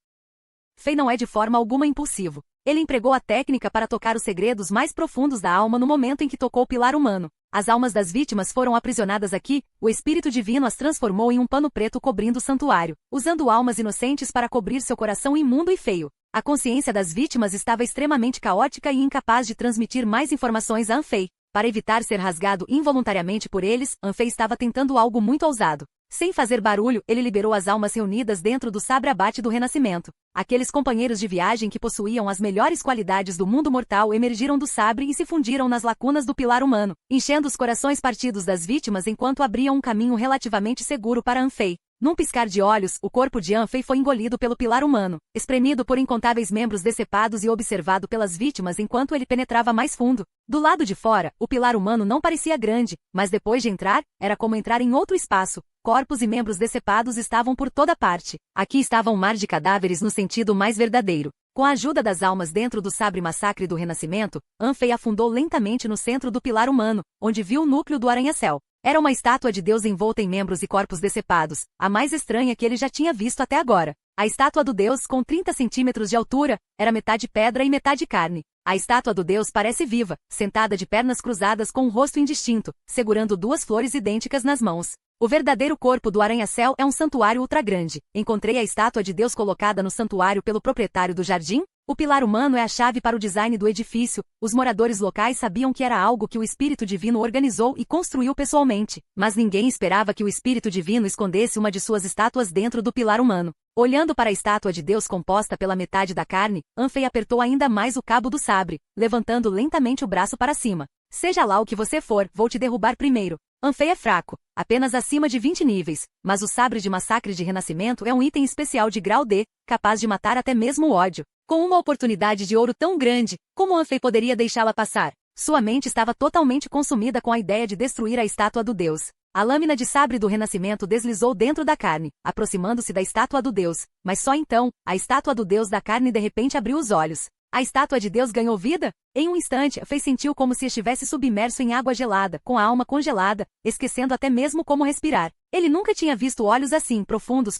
Fei não é de forma alguma impulsivo. Ele empregou a técnica para tocar os segredos mais profundos da alma no momento em que tocou o pilar humano. As almas das vítimas foram aprisionadas aqui, o Espírito Divino as transformou em um pano preto cobrindo o santuário, usando almas inocentes para cobrir seu coração imundo e feio. A consciência das vítimas estava extremamente caótica e incapaz de transmitir mais informações a Anfei. Para evitar ser rasgado involuntariamente por eles, Anfei estava tentando algo muito ousado. Sem fazer barulho, ele liberou as almas reunidas dentro do sabre abate do renascimento. Aqueles companheiros de viagem que possuíam as melhores qualidades do mundo mortal emergiram do sabre e se fundiram nas lacunas do pilar humano, enchendo os corações partidos das vítimas enquanto abriam um caminho relativamente seguro para Anfei. Num piscar de olhos, o corpo de Anfei foi engolido pelo pilar humano, espremido por incontáveis membros decepados e observado pelas vítimas enquanto ele penetrava mais fundo. Do lado de fora, o pilar humano não parecia grande, mas depois de entrar, era como entrar em outro espaço. Corpos e membros decepados estavam por toda parte. Aqui estava um mar de cadáveres no sentido mais verdadeiro. Com a ajuda das almas dentro do sabre massacre do renascimento, Anfei afundou lentamente no centro do pilar humano, onde viu o núcleo do arranha-céu. Era uma estátua de Deus envolta em membros e corpos decepados, a mais estranha que ele já tinha visto até agora. A estátua do Deus, com 30 centímetros de altura, era metade pedra e metade carne. A estátua do Deus parece viva, sentada de pernas cruzadas com um rosto indistinto, segurando duas flores idênticas nas mãos. O verdadeiro corpo do arranha-céu é um santuário ultra grande. Encontrei a estátua de Deus colocada no santuário pelo proprietário do jardim? O pilar humano é a chave para o design do edifício. Os moradores locais sabiam que era algo que o Espírito Divino organizou e construiu pessoalmente, mas ninguém esperava que o Espírito Divino escondesse uma de suas estátuas dentro do pilar humano. Olhando para a estátua de Deus composta pela metade da carne, Anfei apertou ainda mais o cabo do sabre, levantando lentamente o braço para cima. Seja lá o que você for, vou te derrubar primeiro. Anfei é fraco, apenas acima de 20 níveis, mas o sabre de massacre de renascimento é um item especial de grau D, capaz de matar até mesmo o ódio. Com uma oportunidade de ouro tão grande, como Anfei poderia deixá-la passar? Sua mente estava totalmente consumida com a ideia de destruir a estátua do Deus. A lâmina de sabre do renascimento deslizou dentro da carne, aproximando-se da estátua do Deus, mas só então, a estátua do Deus da carne de repente abriu os olhos. A estátua de Deus ganhou vida? Em um instante, Fei sentiu como se estivesse submerso em água gelada, com a alma congelada, esquecendo até mesmo como respirar. Ele nunca tinha visto olhos assim, profundos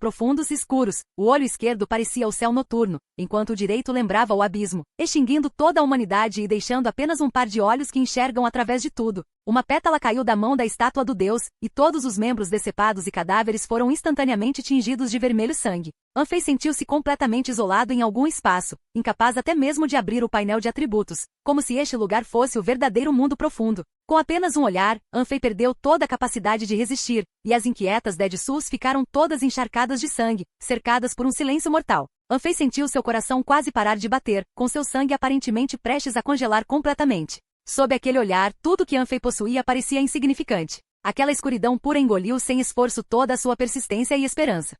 e escuros. O olho esquerdo parecia o céu noturno, enquanto o direito lembrava o abismo, extinguindo toda a humanidade e deixando apenas um par de olhos que enxergam através de tudo. Uma pétala caiu da mão da estátua do Deus, e todos os membros decepados e cadáveres foram instantaneamente tingidos de vermelho sangue. Anfei sentiu-se completamente isolado em algum espaço, incapaz até mesmo de abrir o painel de atributos, como se este lugar fosse o verdadeiro mundo profundo. Com apenas um olhar, Anfei perdeu toda a capacidade de resistir, e as inquietas Dead Souls ficaram todas encharcadas de sangue, cercadas por um silêncio mortal. Anfei sentiu seu coração quase parar de bater, com seu sangue aparentemente prestes a congelar completamente. Sob aquele olhar, tudo que Anfei possuía parecia insignificante. Aquela escuridão pura engoliu sem esforço toda a sua persistência e esperança.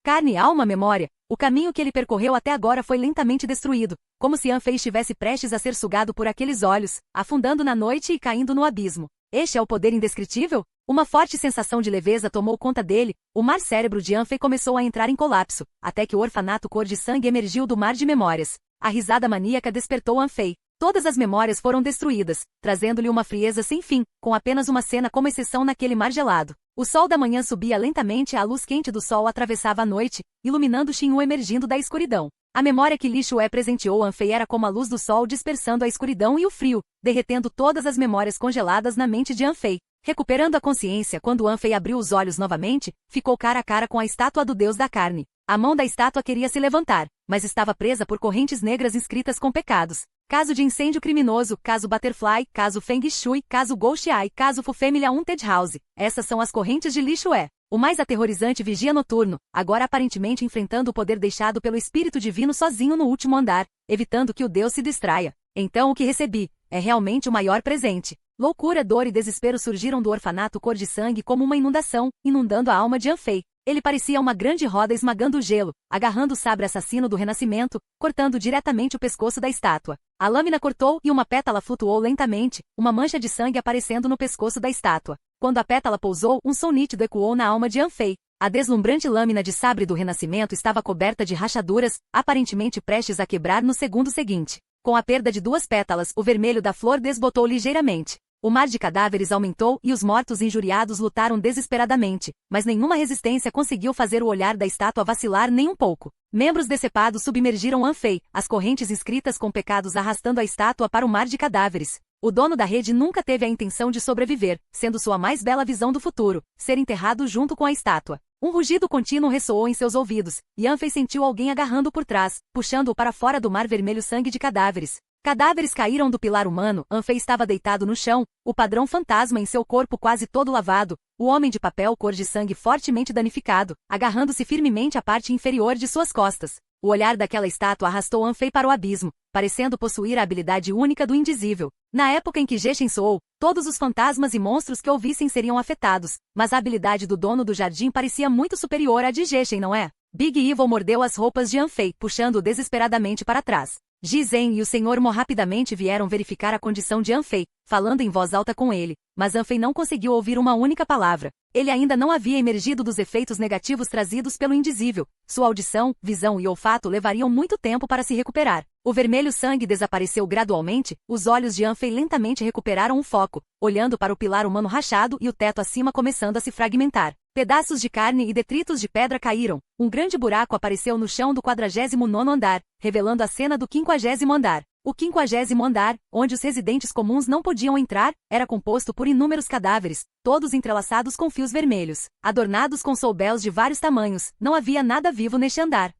Carne, alma, memória. O caminho que ele percorreu até agora foi lentamente destruído, como se Anfei estivesse prestes a ser sugado por aqueles olhos, afundando na noite e caindo no abismo. Este é o poder indescritível? Uma forte sensação de leveza tomou conta dele, o mar cérebro de Anfei começou a entrar em colapso, até que o orfanato cor de sangue emergiu do mar de memórias. A risada maníaca despertou Anfei. Todas as memórias foram destruídas, trazendo-lhe uma frieza sem fim, com apenas uma cena como exceção naquele mar gelado. O sol da manhã subia lentamente e a luz quente do sol atravessava a noite, iluminando Shin'Yu emergindo da escuridão. A memória que Li Shue presenteou Anfei era como a luz do sol dispersando a escuridão e o frio, derretendo todas as memórias congeladas na mente de Anfei. Recuperando a consciência quando Anfei abriu os olhos novamente, ficou cara a cara com a estátua do deus da carne. A mão da estátua queria se levantar, mas estava presa por correntes negras inscritas com pecados. Caso de incêndio criminoso, caso Butterfly, caso Feng Shui, caso Gou Xiai, caso Fu Family Haunted House. Essas são as correntes de Li Shue. O mais aterrorizante vigia noturno, agora aparentemente enfrentando o poder deixado pelo espírito divino sozinho no último andar, evitando que o deus se distraia. Então o que recebi é realmente o maior presente. Loucura, dor e desespero surgiram do orfanato cor de sangue como uma inundação, inundando a alma de Anfei. Ele parecia uma grande roda esmagando o gelo, agarrando o sabre assassino do renascimento, cortando diretamente o pescoço da estátua. A lâmina cortou e uma pétala flutuou lentamente, uma mancha de sangue aparecendo no pescoço da estátua. Quando a pétala pousou, um som nítido ecoou na alma de Anfei. A deslumbrante lâmina de sabre do renascimento estava coberta de rachaduras, aparentemente prestes a quebrar no segundo seguinte. Com a perda de 2 pétalas, o vermelho da flor desbotou ligeiramente. O mar de cadáveres aumentou e os mortos injuriados lutaram desesperadamente, mas nenhuma resistência conseguiu fazer o olhar da estátua vacilar nem um pouco. Membros decepados submergiram Anfei, as correntes inscritas com pecados arrastando a estátua para o mar de cadáveres. O dono da rede nunca teve a intenção de sobreviver, sendo sua mais bela visão do futuro, ser enterrado junto com a estátua. Um rugido contínuo ressoou em seus ouvidos, e Anfei sentiu alguém agarrando por trás, puxando-o para fora do mar vermelho sangue de cadáveres. Cadáveres caíram do pilar humano, Anfei estava deitado no chão, o padrão fantasma em seu corpo quase todo lavado, o homem de papel cor de sangue fortemente danificado, agarrando-se firmemente à parte inferior de suas costas. O olhar daquela estátua arrastou Anfei para o abismo, parecendo possuir a habilidade única do indizível. Na época em que Genshin soou, todos os fantasmas e monstros que ouvissem seriam afetados, mas a habilidade do dono do jardim parecia muito superior à de Genshin, não é? Big Evil mordeu as roupas de Anfei, puxando-o desesperadamente para trás. Ji Zhen e o Sr. Mo rapidamente vieram verificar a condição de Anfei, falando em voz alta com ele, mas Anfei não conseguiu ouvir uma única palavra. Ele ainda não havia emergido dos efeitos negativos trazidos pelo indizível. Sua audição, visão e olfato levariam muito tempo para se recuperar. O vermelho sangue desapareceu gradualmente, os olhos de Anfei lentamente recuperaram o foco, olhando para o pilar humano rachado e o teto acima começando a se fragmentar. Pedaços de carne e detritos de pedra caíram. Um grande buraco apareceu no chão do 49º andar, revelando a cena do 50º andar. O 50º andar, onde os residentes comuns não podiam entrar, era composto por inúmeros cadáveres, todos entrelaçados com fios vermelhos, adornados com soubéus de vários tamanhos. Não havia nada vivo neste andar.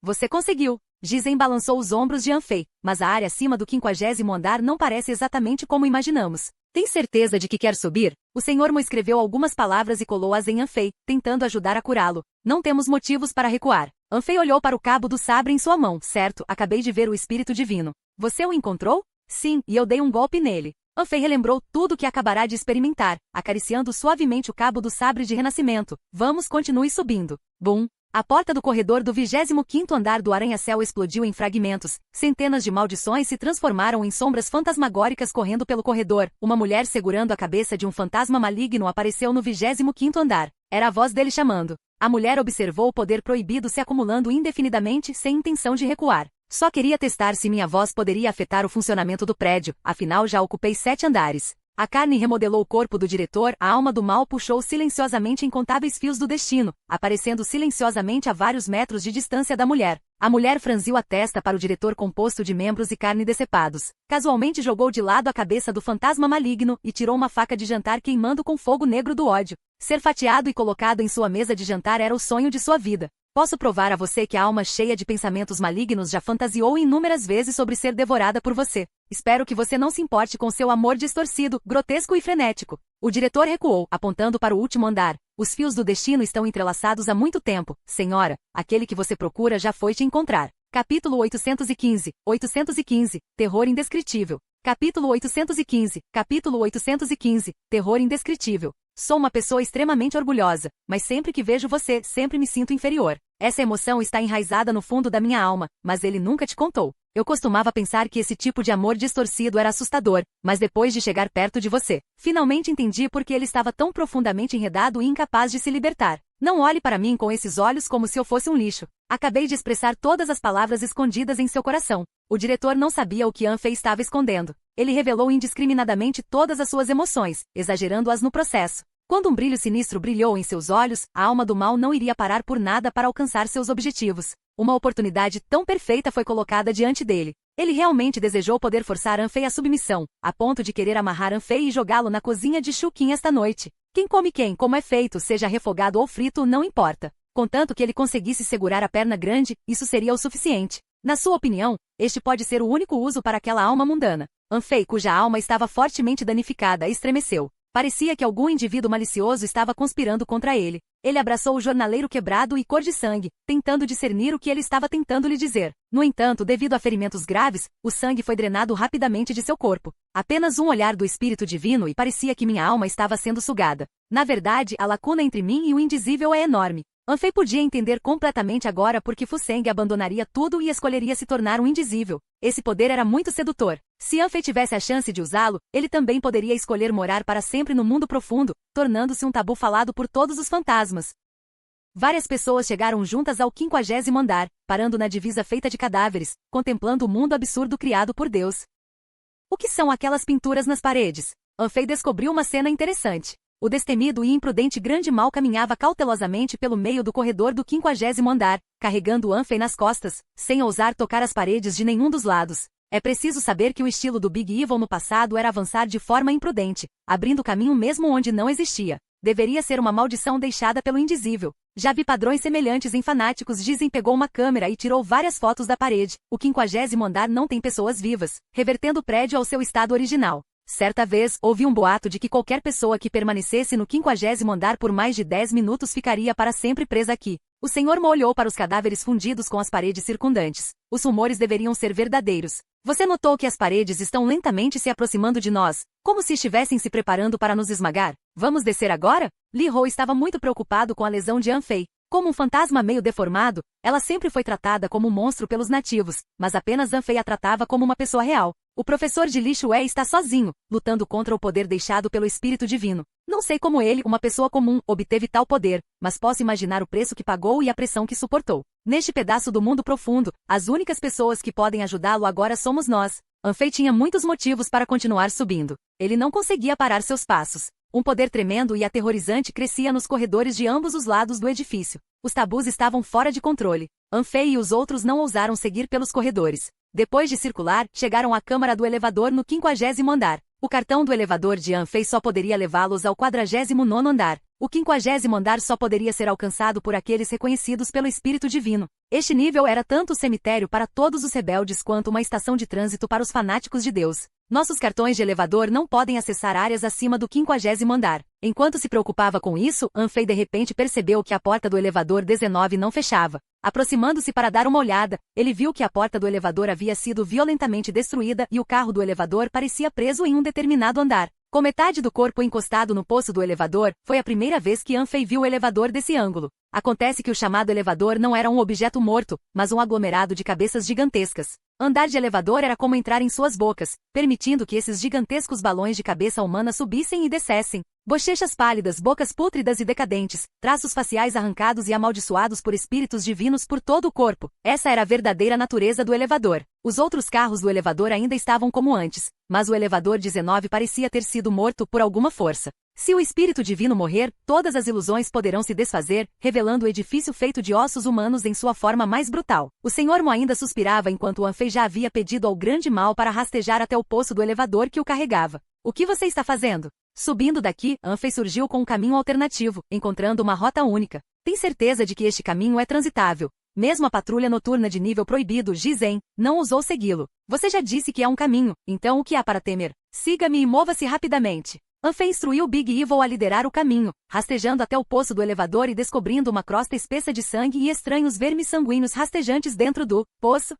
Você conseguiu! Ji Zhen balançou os ombros de Anfei, mas a área acima do 50º andar não parece exatamente como imaginamos. Tem certeza de que quer subir? O Sr. Mo escreveu algumas palavras e colou-as em Anfei, tentando ajudar a curá-lo. Não temos motivos para recuar. Anfei olhou para o cabo do sabre em sua mão. Certo, acabei de ver o espírito divino. Você o encontrou? Sim, e eu dei um golpe nele. Anfei relembrou tudo o que acabará de experimentar, acariciando suavemente o cabo do sabre de renascimento. Vamos, continue subindo. Bum! A porta do corredor do 25º andar do arranha-céu explodiu em fragmentos. Centenas de maldições se transformaram em sombras fantasmagóricas correndo pelo corredor. Uma mulher segurando a cabeça de um fantasma maligno apareceu no 25º andar. Era a voz dele chamando. A mulher observou o poder proibido se acumulando indefinidamente sem intenção de recuar. Só queria testar se minha voz poderia afetar o funcionamento do prédio, afinal já ocupei 7 andares. A carne remodelou o corpo do diretor, a alma do mal puxou silenciosamente incontáveis fios do destino, aparecendo silenciosamente a vários metros de distância da mulher. A mulher franziu a testa para o diretor composto de membros e carne decepados. Casualmente jogou de lado a cabeça do fantasma maligno e tirou uma faca de jantar queimando com fogo negro do ódio. Ser fatiado e colocado em sua mesa de jantar era o sonho de sua vida. Posso provar a você que a alma cheia de pensamentos malignos já fantasiou inúmeras vezes sobre ser devorada por você. Espero que você não se importe com seu amor distorcido, grotesco e frenético. O diretor recuou, apontando para o último andar. Os fios do destino estão entrelaçados há muito tempo. Senhora, aquele que você procura já foi te encontrar. Capítulo 815. 815. Terror indescritível. Capítulo 815. Capítulo 815. Terror indescritível. Sou uma pessoa extremamente orgulhosa, mas sempre que vejo você, sempre me sinto inferior. Essa emoção está enraizada no fundo da minha alma, mas ele nunca te contou. Eu costumava pensar que esse tipo de amor distorcido era assustador, mas depois de chegar perto de você, finalmente entendi por que ele estava tão profundamente enredado e incapaz de se libertar. Não olhe para mim com esses olhos como se eu fosse um lixo. Acabei de expressar todas as palavras escondidas em seu coração. O diretor não sabia o que Anfei estava escondendo. Ele revelou indiscriminadamente todas as suas emoções, exagerando-as no processo. Quando um brilho sinistro brilhou em seus olhos, a alma do mal não iria parar por nada para alcançar seus objetivos. Uma oportunidade tão perfeita foi colocada diante dele. Ele realmente desejou poder forçar Anfei à submissão, a ponto de querer amarrar Anfei e jogá-lo na cozinha de Shukin esta noite. Quem come quem, como é feito, seja refogado ou frito, não importa. Contanto que ele conseguisse segurar a perna grande, isso seria o suficiente. Na sua opinião, este pode ser o único uso para aquela alma mundana. Anfei, cuja alma estava fortemente danificada, estremeceu. Parecia que algum indivíduo malicioso estava conspirando contra ele. Ele abraçou o jornaleiro quebrado e cor de sangue, tentando discernir o que ele estava tentando lhe dizer. No entanto, devido a ferimentos graves, o sangue foi drenado rapidamente de seu corpo. Apenas um olhar do Espírito Divino e parecia que minha alma estava sendo sugada. Na verdade, a lacuna entre mim e o indizível é enorme. Anfei podia entender completamente agora porque Fu Seng abandonaria tudo e escolheria se tornar um indizível. Esse poder era muito sedutor. Se Anfei tivesse a chance de usá-lo, ele também poderia escolher morar para sempre no mundo profundo, tornando-se um tabu falado por todos os fantasmas. Várias pessoas chegaram juntas ao 50º andar, parando na divisa feita de cadáveres, contemplando o mundo absurdo criado por Deus. O que são aquelas pinturas nas paredes? Anfei descobriu uma cena interessante. O destemido e imprudente grande mal caminhava cautelosamente pelo meio do corredor do 50º andar, carregando Anfei nas costas, sem ousar tocar as paredes de nenhum dos lados. É preciso saber que o estilo do Big Evil no passado era avançar de forma imprudente, abrindo caminho mesmo onde não existia. Deveria ser uma maldição deixada pelo indizível. Já vi padrões semelhantes em fanáticos. Dizem pegou uma câmera e tirou várias fotos da parede. O 50º andar não tem pessoas vivas, revertendo o prédio ao seu estado original. Certa vez, houve um boato de que qualquer pessoa que permanecesse no 50º andar por mais de 10 minutos ficaria para sempre presa aqui. O Senhor Mo olhou para os cadáveres fundidos com as paredes circundantes. Os rumores deveriam ser verdadeiros. Você notou que as paredes estão lentamente se aproximando de nós, como se estivessem se preparando para nos esmagar? Vamos descer agora? Li Ho estava muito preocupado com a lesão de Anfei. Como um fantasma meio deformado, ela sempre foi tratada como um monstro pelos nativos, mas apenas Anfei a tratava como uma pessoa real. O professor de Li Shué está sozinho, lutando contra o poder deixado pelo Espírito Divino. Não sei como ele, uma pessoa comum, obteve tal poder, mas posso imaginar o preço que pagou e a pressão que suportou. Neste pedaço do mundo profundo, as únicas pessoas que podem ajudá-lo agora somos nós. Anfei tinha muitos motivos para continuar subindo. Ele não conseguia parar seus passos. Um poder tremendo e aterrorizante crescia nos corredores de ambos os lados do edifício. Os tabus estavam fora de controle. Anfei e os outros não ousaram seguir pelos corredores. Depois de circular, chegaram à câmara do elevador no 50º andar. O cartão do elevador de Anfei só poderia levá-los ao 49º andar. O 50º andar só poderia ser alcançado por aqueles reconhecidos pelo Espírito Divino. Este nível era tanto o cemitério para todos os rebeldes quanto uma estação de trânsito para os fanáticos de Deus. Nossos cartões de elevador não podem acessar áreas acima do 50º andar. Enquanto se preocupava com isso, Anfei de repente percebeu que a porta do elevador 19 não fechava. Aproximando-se para dar uma olhada, ele viu que a porta do elevador havia sido violentamente destruída e o carro do elevador parecia preso em um determinado andar. Com metade do corpo encostado no poço do elevador, foi a primeira vez que Anfei viu o elevador desse ângulo. Acontece que o chamado elevador não era um objeto morto, mas um aglomerado de cabeças gigantescas. Andar de elevador era como entrar em suas bocas, permitindo que esses gigantescos balões de cabeça humana subissem e descessem. Bochechas pálidas, bocas pútridas e decadentes, traços faciais arrancados e amaldiçoados por espíritos divinos por todo o corpo. Essa era a verdadeira natureza do elevador. Os outros carros do elevador ainda estavam como antes, mas o elevador 19 parecia ter sido morto por alguma força. Se o espírito divino morrer, todas as ilusões poderão se desfazer, revelando o edifício feito de ossos humanos em sua forma mais brutal. O Senhor Mo ainda suspirava enquanto Anfei já havia pedido ao grande mal para rastejar até o poço do elevador que o carregava. O que você está fazendo? Subindo daqui, Anfei surgiu com um caminho alternativo, encontrando uma rota única. Tem certeza de que este caminho é transitável? Mesmo a patrulha noturna de nível proibido, Jizen, não ousou segui-lo. Você já disse que é um caminho, então o que há para temer? Siga-me e mova-se rapidamente. Anfei instruiu Big Evil a liderar o caminho, rastejando até o poço do elevador e descobrindo uma crosta espessa de sangue e estranhos vermes sanguíneos rastejantes dentro do poço.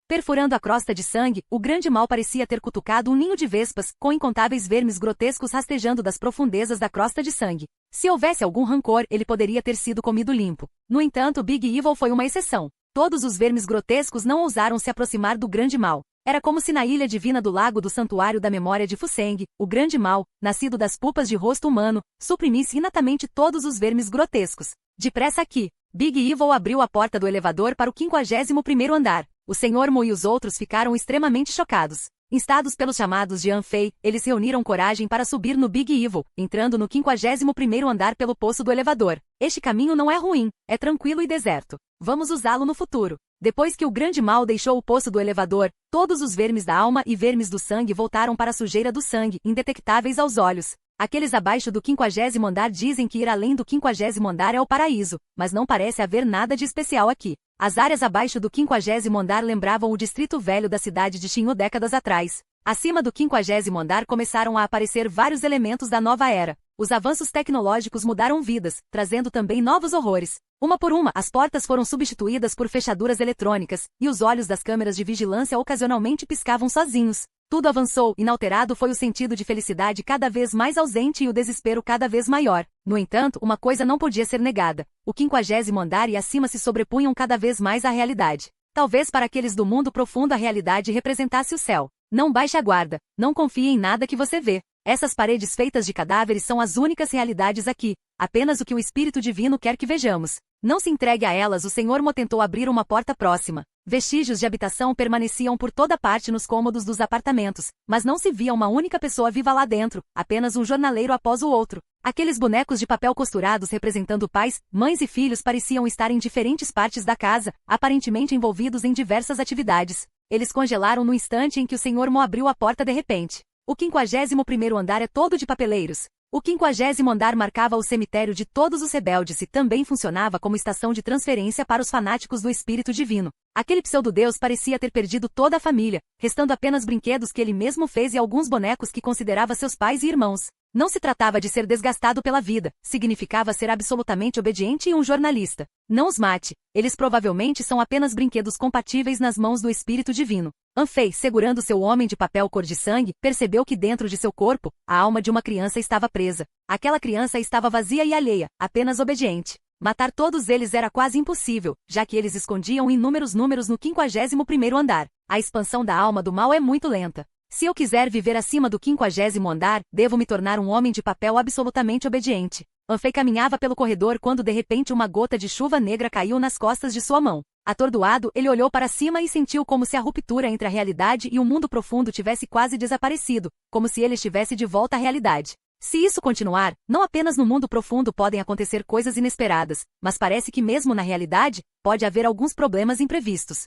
Perfurando a crosta de sangue, o grande mal parecia ter cutucado um ninho de vespas, com incontáveis vermes grotescos rastejando das profundezas da crosta de sangue. Se houvesse algum rancor, ele poderia ter sido comido limpo. No entanto, Big Evil foi uma exceção. Todos os vermes grotescos não ousaram se aproximar do grande mal. Era como se na ilha divina do lago do santuário da memória de Fu Seng, o grande mal, nascido das pulpas de rosto humano, suprimisse inatamente todos os vermes grotescos. Depressa aqui! Big Evil abriu a porta do elevador para o 51º andar. O Senhor Mo e os outros ficaram extremamente chocados. Instados pelos chamados de Anfei, eles reuniram coragem para subir no Big Evil, entrando no 51º andar pelo poço do elevador. Este caminho não é ruim, é tranquilo e deserto. Vamos usá-lo no futuro. Depois que o grande mal deixou o poço do elevador, todos os vermes da alma e vermes do sangue voltaram para a sujeira do sangue, indetectáveis aos olhos. Aqueles abaixo do 50º andar dizem que ir além do 50º andar é o paraíso, mas não parece haver nada de especial aqui. As áreas abaixo do 50º andar lembravam o distrito velho da cidade de Xinhu décadas atrás. Acima do 50º andar começaram a aparecer vários elementos da nova era. Os avanços tecnológicos mudaram vidas, trazendo também novos horrores. Uma por uma, as portas foram substituídas por fechaduras eletrônicas, e os olhos das câmeras de vigilância ocasionalmente piscavam sozinhos. Tudo avançou, inalterado foi o sentido de felicidade cada vez mais ausente e o desespero cada vez maior. No entanto, uma coisa não podia ser negada. O 50º andar e acima se sobrepunham cada vez mais à realidade. Talvez para aqueles do mundo profundo a realidade representasse o céu. Não baixe a guarda, não confie em nada que você vê. Essas paredes feitas de cadáveres são as únicas realidades aqui, apenas o que o Espírito Divino quer que vejamos. Não se entregue a elas, o Senhor Mo tentou abrir uma porta próxima. Vestígios de habitação permaneciam por toda parte nos cômodos dos apartamentos, mas não se via uma única pessoa viva lá dentro, apenas um jornaleiro após o outro. Aqueles bonecos de papel costurados representando pais, mães e filhos pareciam estar em diferentes partes da casa, aparentemente envolvidos em diversas atividades. Eles congelaram no instante em que o Senhor Mo abriu a porta de repente. O 51º andar é todo de papeleiros. O 50º andar marcava o cemitério de todos os rebeldes e também funcionava como estação de transferência para os fanáticos do Espírito Divino. Aquele pseudo-deus parecia ter perdido toda a família, restando apenas brinquedos que ele mesmo fez e alguns bonecos que considerava seus pais e irmãos. Não se tratava de ser desgastado pela vida, significava ser absolutamente obediente e um jornalista. Não os mate, eles provavelmente são apenas brinquedos compatíveis nas mãos do Espírito Divino. Anfei, segurando seu homem de papel cor de sangue, percebeu que dentro de seu corpo, a alma de uma criança estava presa. Aquela criança estava vazia e alheia, apenas obediente. Matar todos eles era quase impossível, já que eles escondiam inúmeros números no 51º andar. A expansão da alma do mal é muito lenta. Se eu quiser viver acima do 50º andar, devo me tornar um homem de papel absolutamente obediente. Anfei caminhava pelo corredor quando de repente uma gota de chuva negra caiu nas costas de sua mão. Atordoado, ele olhou para cima e sentiu como se a ruptura entre a realidade e o mundo profundo tivesse quase desaparecido, como se ele estivesse de volta à realidade. Se isso continuar, não apenas no mundo profundo podem acontecer coisas inesperadas, mas parece que mesmo na realidade, pode haver alguns problemas imprevistos.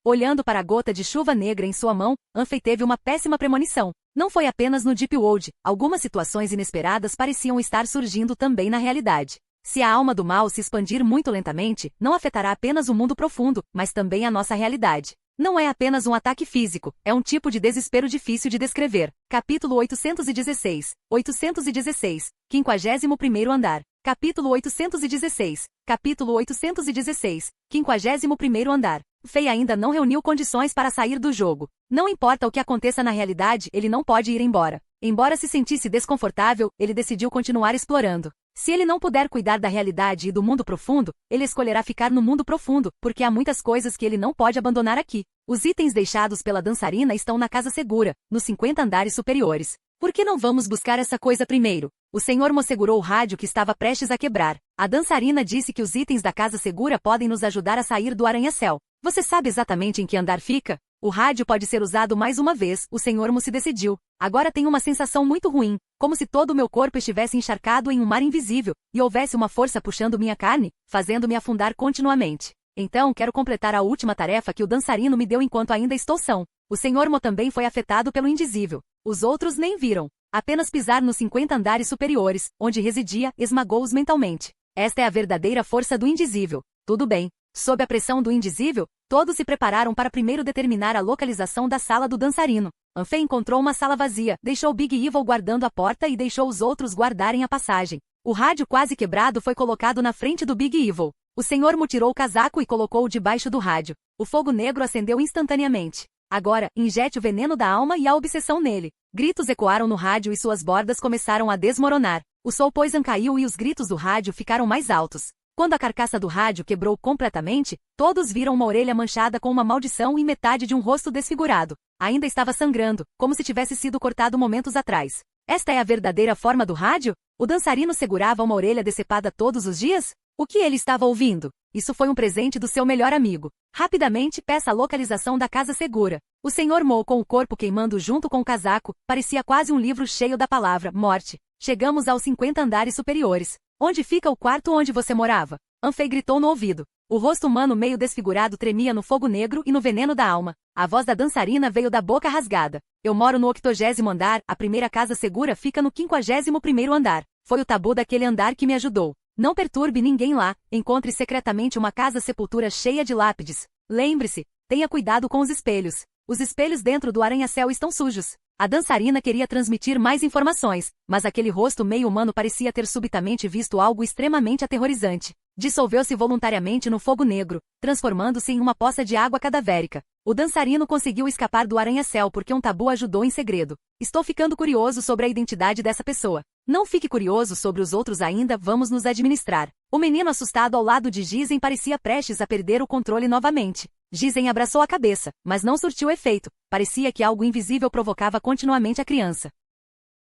Olhando para a gota de chuva negra em sua mão, Anfei teve uma péssima premonição. Não foi apenas no Deep World, algumas situações inesperadas pareciam estar surgindo também na realidade. Se a alma do mal se expandir muito lentamente, não afetará apenas o mundo profundo, mas também a nossa realidade. Não é apenas um ataque físico, é um tipo de desespero difícil de descrever. Capítulo 816. 51º andar. Capítulo 816. Capítulo 816. 51º andar. Fei ainda não reuniu condições para sair do jogo. Não importa o que aconteça na realidade, ele não pode ir embora. Embora se sentisse desconfortável, ele decidiu continuar explorando. Se ele não puder cuidar da realidade e do mundo profundo, ele escolherá ficar no mundo profundo, porque há muitas coisas que ele não pode abandonar aqui. Os itens deixados pela dançarina estão na casa segura, nos 50 andares superiores. Por que não vamos buscar essa coisa primeiro? O Senhor Mo segurou o rádio que estava prestes a quebrar. A dançarina disse que os itens da casa segura podem nos ajudar a sair do arranha-céu. Você sabe exatamente em que andar fica? O rádio pode ser usado mais uma vez, o Senhor Mo se decidiu. Agora tenho uma sensação muito ruim, como se todo o meu corpo estivesse encharcado em um mar invisível, e houvesse uma força puxando minha carne, fazendo-me afundar continuamente. Então quero completar a última tarefa que o dançarino me deu enquanto ainda estou são. O Senhor Mo também foi afetado pelo indizível. Os outros nem viram. Apenas pisar nos 50 andares superiores, onde residia, esmagou-os mentalmente. Esta é a verdadeira força do indizível. Tudo bem. Sob a pressão do indizível, todos se prepararam para primeiro determinar a localização da sala do dançarino. Anfei encontrou uma sala vazia, deixou Big Evil guardando a porta e deixou os outros guardarem a passagem. O rádio quase quebrado foi colocado na frente do Big Evil. O Senhor Mo tirou o casaco e colocou-o debaixo do rádio. O fogo negro acendeu instantaneamente. Agora, injete o veneno da alma e a obsessão nele. Gritos ecoaram no rádio e suas bordas começaram a desmoronar. O Soul Poison caiu e os gritos do rádio ficaram mais altos. Quando a carcaça do rádio quebrou completamente, todos viram uma orelha manchada com uma maldição e metade de um rosto desfigurado. Ainda estava sangrando, como se tivesse sido cortado momentos atrás. Esta é a verdadeira forma do rádio? O dançarino segurava uma orelha decepada todos os dias? O que ele estava ouvindo? Isso foi um presente do seu melhor amigo. Rapidamente peça a localização da casa segura. O Sr. Mo, com o corpo queimando junto com o casaco, parecia quase um livro cheio da palavra morte. Chegamos aos 50 andares superiores. Onde fica o quarto onde você morava? Anfei gritou no ouvido. O rosto humano meio desfigurado tremia no fogo negro e no veneno da alma. A voz da dançarina veio da boca rasgada. Eu moro no 80º andar, a primeira casa segura fica no 51º andar. Foi o tabu daquele andar que me ajudou. Não perturbe ninguém lá, encontre secretamente uma casa-sepultura cheia de lápides. Lembre-se, tenha cuidado com os espelhos. Os espelhos dentro do arranha-céu estão sujos. A dançarina queria transmitir mais informações, mas aquele rosto meio humano parecia ter subitamente visto algo extremamente aterrorizante. Dissolveu-se voluntariamente no fogo negro, transformando-se em uma poça de água cadavérica. O dançarino conseguiu escapar do arranha-céu porque um tabu ajudou em segredo. Estou ficando curioso sobre a identidade dessa pessoa. Não fique curioso sobre os outros ainda, vamos nos administrar. O menino assustado ao lado de Gizen parecia prestes a perder o controle novamente. Gizen abraçou a cabeça, mas não surtiu efeito. Parecia que algo invisível provocava continuamente a criança.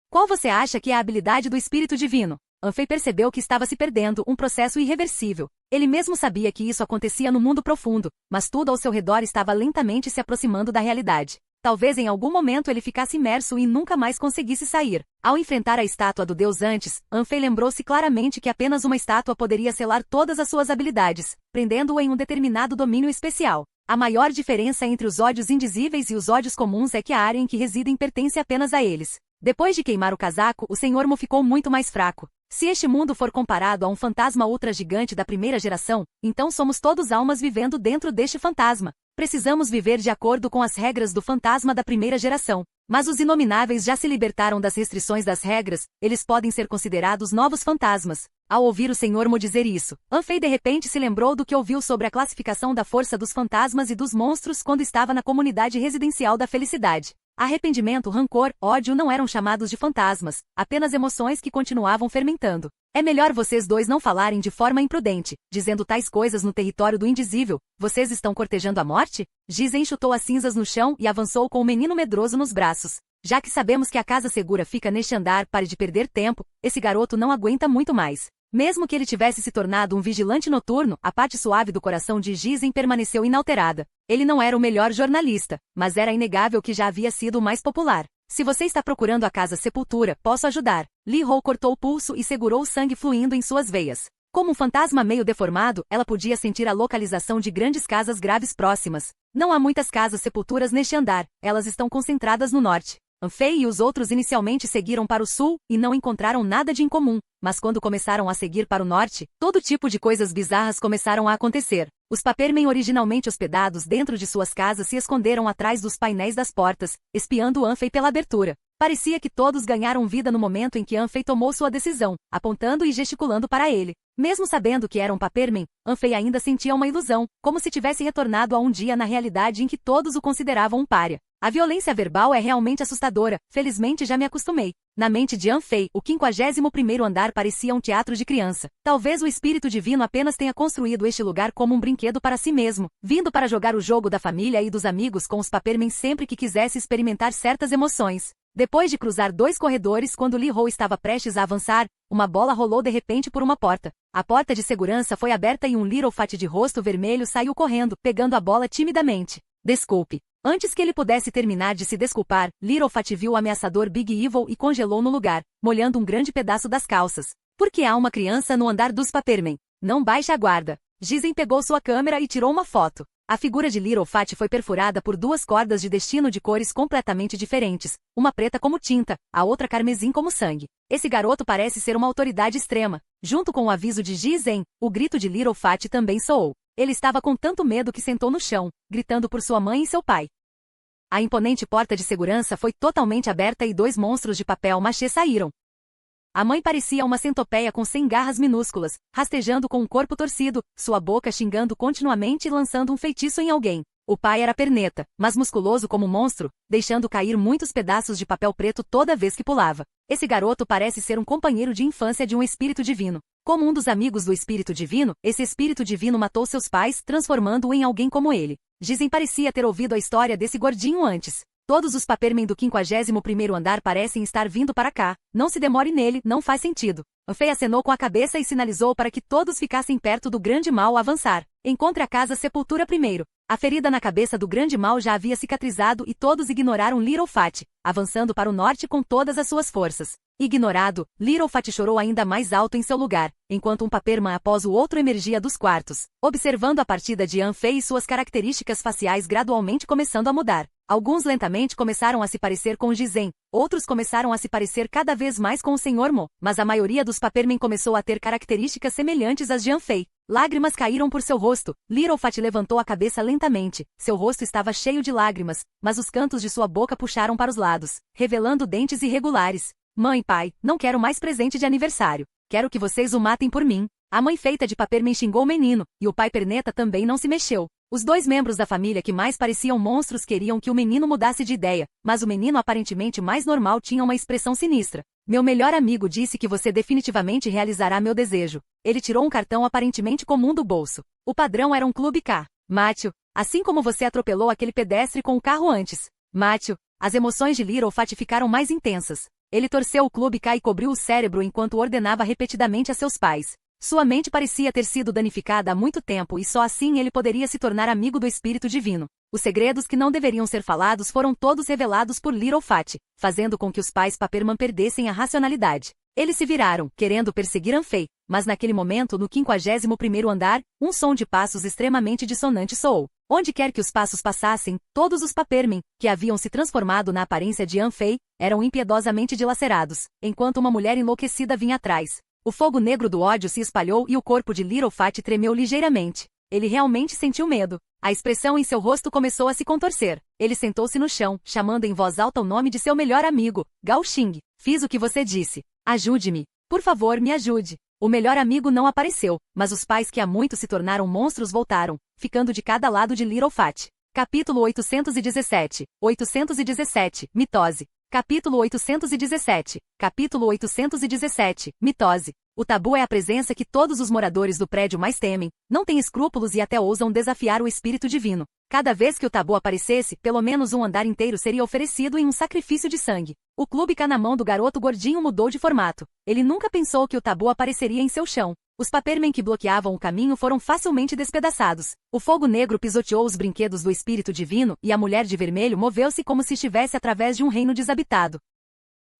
Qual você acha que é a habilidade do espírito divino? Anfei percebeu que estava se perdendo, um processo irreversível. Ele mesmo sabia que isso acontecia no mundo profundo, mas tudo ao seu redor estava lentamente se aproximando da realidade. Talvez em algum momento ele ficasse imerso e nunca mais conseguisse sair. Ao enfrentar a estátua do deus antes, Anfei lembrou-se claramente que apenas uma estátua poderia selar todas as suas habilidades, prendendo-o em um determinado domínio especial. A maior diferença entre os ódios indizíveis e os ódios comuns é que a área em que residem pertence apenas a eles. Depois de queimar o casaco, o Sr. Mo ficou muito mais fraco. Se este mundo for comparado a um fantasma ultra-gigante da primeira geração, então somos todos almas vivendo dentro deste fantasma. Precisamos viver de acordo com as regras do fantasma da primeira geração. Mas os inomináveis já se libertaram das restrições das regras, eles podem ser considerados novos fantasmas. Ao ouvir o Sr. Mo dizer isso, Anfei de repente se lembrou do que ouviu sobre a classificação da força dos fantasmas e dos monstros quando estava na comunidade residencial da felicidade. Arrependimento, rancor, ódio não eram chamados de fantasmas, apenas emoções que continuavam fermentando. É melhor vocês dois não falarem de forma imprudente, dizendo tais coisas no território do indizível. Vocês estão cortejando a morte? Gizen chutou as cinzas no chão e avançou com o menino medroso nos braços. Já que sabemos que a casa segura fica neste andar, pare de perder tempo, esse garoto não aguenta muito mais. Mesmo que ele tivesse se tornado um vigilante noturno, a parte suave do coração de Gizen permaneceu inalterada. Ele não era o melhor jornalista, mas era inegável que já havia sido o mais popular. Se você está procurando a casa sepultura, posso ajudar. Li Hou cortou o pulso e segurou o sangue fluindo em suas veias. Como um fantasma meio deformado, ela podia sentir a localização de grandes casas graves próximas. Não há muitas casas sepulturas neste andar, elas estão concentradas no norte. Anfei e os outros inicialmente seguiram para o sul, e não encontraram nada de incomum, mas quando começaram a seguir para o norte, todo tipo de coisas bizarras começaram a acontecer. Os Papermen originalmente hospedados dentro de suas casas se esconderam atrás dos painéis das portas, espiando Anfei pela abertura. Parecia que todos ganharam vida no momento em que Anfei tomou sua decisão, apontando e gesticulando para ele. Mesmo sabendo que era um Papermen, Anfei ainda sentia uma ilusão, como se tivesse retornado a um dia na realidade em que todos o consideravam um pária. A violência verbal é realmente assustadora, felizmente já me acostumei. Na mente de Anfei, o 51º andar parecia um teatro de criança. Talvez o espírito divino apenas tenha construído este lugar como um brinquedo para si mesmo, vindo para jogar o jogo da família e dos amigos com os Papermen sempre que quisesse experimentar certas emoções. Depois de cruzar 2 corredores quando Li Hou estava prestes a avançar, uma bola rolou de repente por uma porta. A porta de segurança foi aberta e um Little Fat de rosto vermelho saiu correndo, pegando a bola timidamente. Desculpe. Antes que ele pudesse terminar de se desculpar, Little Fat viu o ameaçador Big Evil e congelou no lugar, molhando um grande pedaço das calças. Por que há uma criança no andar dos Papermen? Não baixe a guarda. Gizen pegou sua câmera e tirou uma foto. A figura de Little Fat foi perfurada por 2 cordas de destino de cores completamente diferentes, uma preta como tinta, a outra carmesim como sangue. Esse garoto parece ser uma autoridade extrema. Junto com o aviso de Gizen, o grito de Little Fat também soou. Ele estava com tanto medo que sentou no chão, gritando por sua mãe e seu pai. A imponente porta de segurança foi totalmente aberta e 2 monstros de papel machê saíram. A mãe parecia uma centopeia com 100 garras minúsculas, rastejando com um corpo torcido, sua boca xingando continuamente e lançando um feitiço em alguém. O pai era perneta, mas musculoso como um monstro, deixando cair muitos pedaços de papel preto toda vez que pulava. Esse garoto parece ser um companheiro de infância de um espírito divino. Como um dos amigos do espírito divino, esse espírito divino matou seus pais, transformando-o em alguém como ele. Gizen parecia ter ouvido a história desse gordinho antes. Todos os Papermen do 51º andar parecem estar vindo para cá. Não se demore nele, não faz sentido. Anfei acenou com a cabeça e sinalizou para que todos ficassem perto do grande mal ao avançar. Encontre a casa sepultura primeiro. A ferida na cabeça do grande mal já havia cicatrizado e todos ignoraram Little Fat, avançando para o norte com todas as suas forças. Ignorado, Little Fat chorou ainda mais alto em seu lugar, enquanto um Paperman após o outro emergia dos quartos, observando a partida de Anfei e suas características faciais gradualmente começando a mudar. Alguns lentamente começaram a se parecer com Jizen, outros começaram a se parecer cada vez mais com o Sr. Mo, mas a maioria dos Papermen começou a ter características semelhantes às de Anfei. Lágrimas caíram por seu rosto. Little Fat levantou a cabeça lentamente. Seu rosto estava cheio de lágrimas, mas os cantos de sua boca puxaram para os lados, revelando dentes irregulares. Mãe e pai, não quero mais presente de aniversário. Quero que vocês o matem por mim. A mãe feita de Paperman xingou o menino, e o pai perneta também não se mexeu. Os dois membros da família que mais pareciam monstros queriam que o menino mudasse de ideia, mas o menino aparentemente mais normal tinha uma expressão sinistra. Meu melhor amigo disse que você definitivamente realizará meu desejo. Ele tirou um cartão aparentemente comum do bolso. O padrão era um clube K. Matthew, assim como você atropelou aquele pedestre com o carro antes. Matthew, as emoções de Little Fat ficaram mais intensas. Ele torceu o clube K e cobriu o cérebro enquanto ordenava repetidamente a seus pais. Sua mente parecia ter sido danificada há muito tempo e só assim ele poderia se tornar amigo do Espírito Divino. Os segredos que não deveriam ser falados foram todos revelados por Little Fat, fazendo com que os pais Paperman perdessem a racionalidade. Eles se viraram, querendo perseguir Anfei, mas naquele momento no 51º andar, um som de passos extremamente dissonante soou. Onde quer que os passos passassem, todos os Papermen, que haviam se transformado na aparência de Anfei, eram impiedosamente dilacerados, enquanto uma mulher enlouquecida vinha atrás. O fogo negro do ódio se espalhou e o corpo de Little Fat tremeu ligeiramente. Ele realmente sentiu medo. A expressão em seu rosto começou a se contorcer. Ele sentou-se no chão, chamando em voz alta o nome de seu melhor amigo, Gao Xing. Fiz o que você disse. Ajude-me. Por favor, me ajude. O melhor amigo não apareceu, mas os pais que há muito se tornaram monstros voltaram, ficando de cada lado de Little Fat. Capítulo 817. 817. Mitose. Capítulo 817. Capítulo 817. Mitose. O tabu é a presença que todos os moradores do prédio mais temem, não têm escrúpulos e até ousam desafiar o Espírito Divino. Cada vez que o tabu aparecesse, pelo menos um andar inteiro seria oferecido em um sacrifício de sangue. O clube K na mão do garoto gordinho mudou de formato. Ele nunca pensou que o tabu apareceria em seu chão. Os Papermen que bloqueavam o caminho foram facilmente despedaçados. O fogo negro pisoteou os brinquedos do Espírito Divino e a mulher de vermelho moveu-se como se estivesse através de um reino desabitado.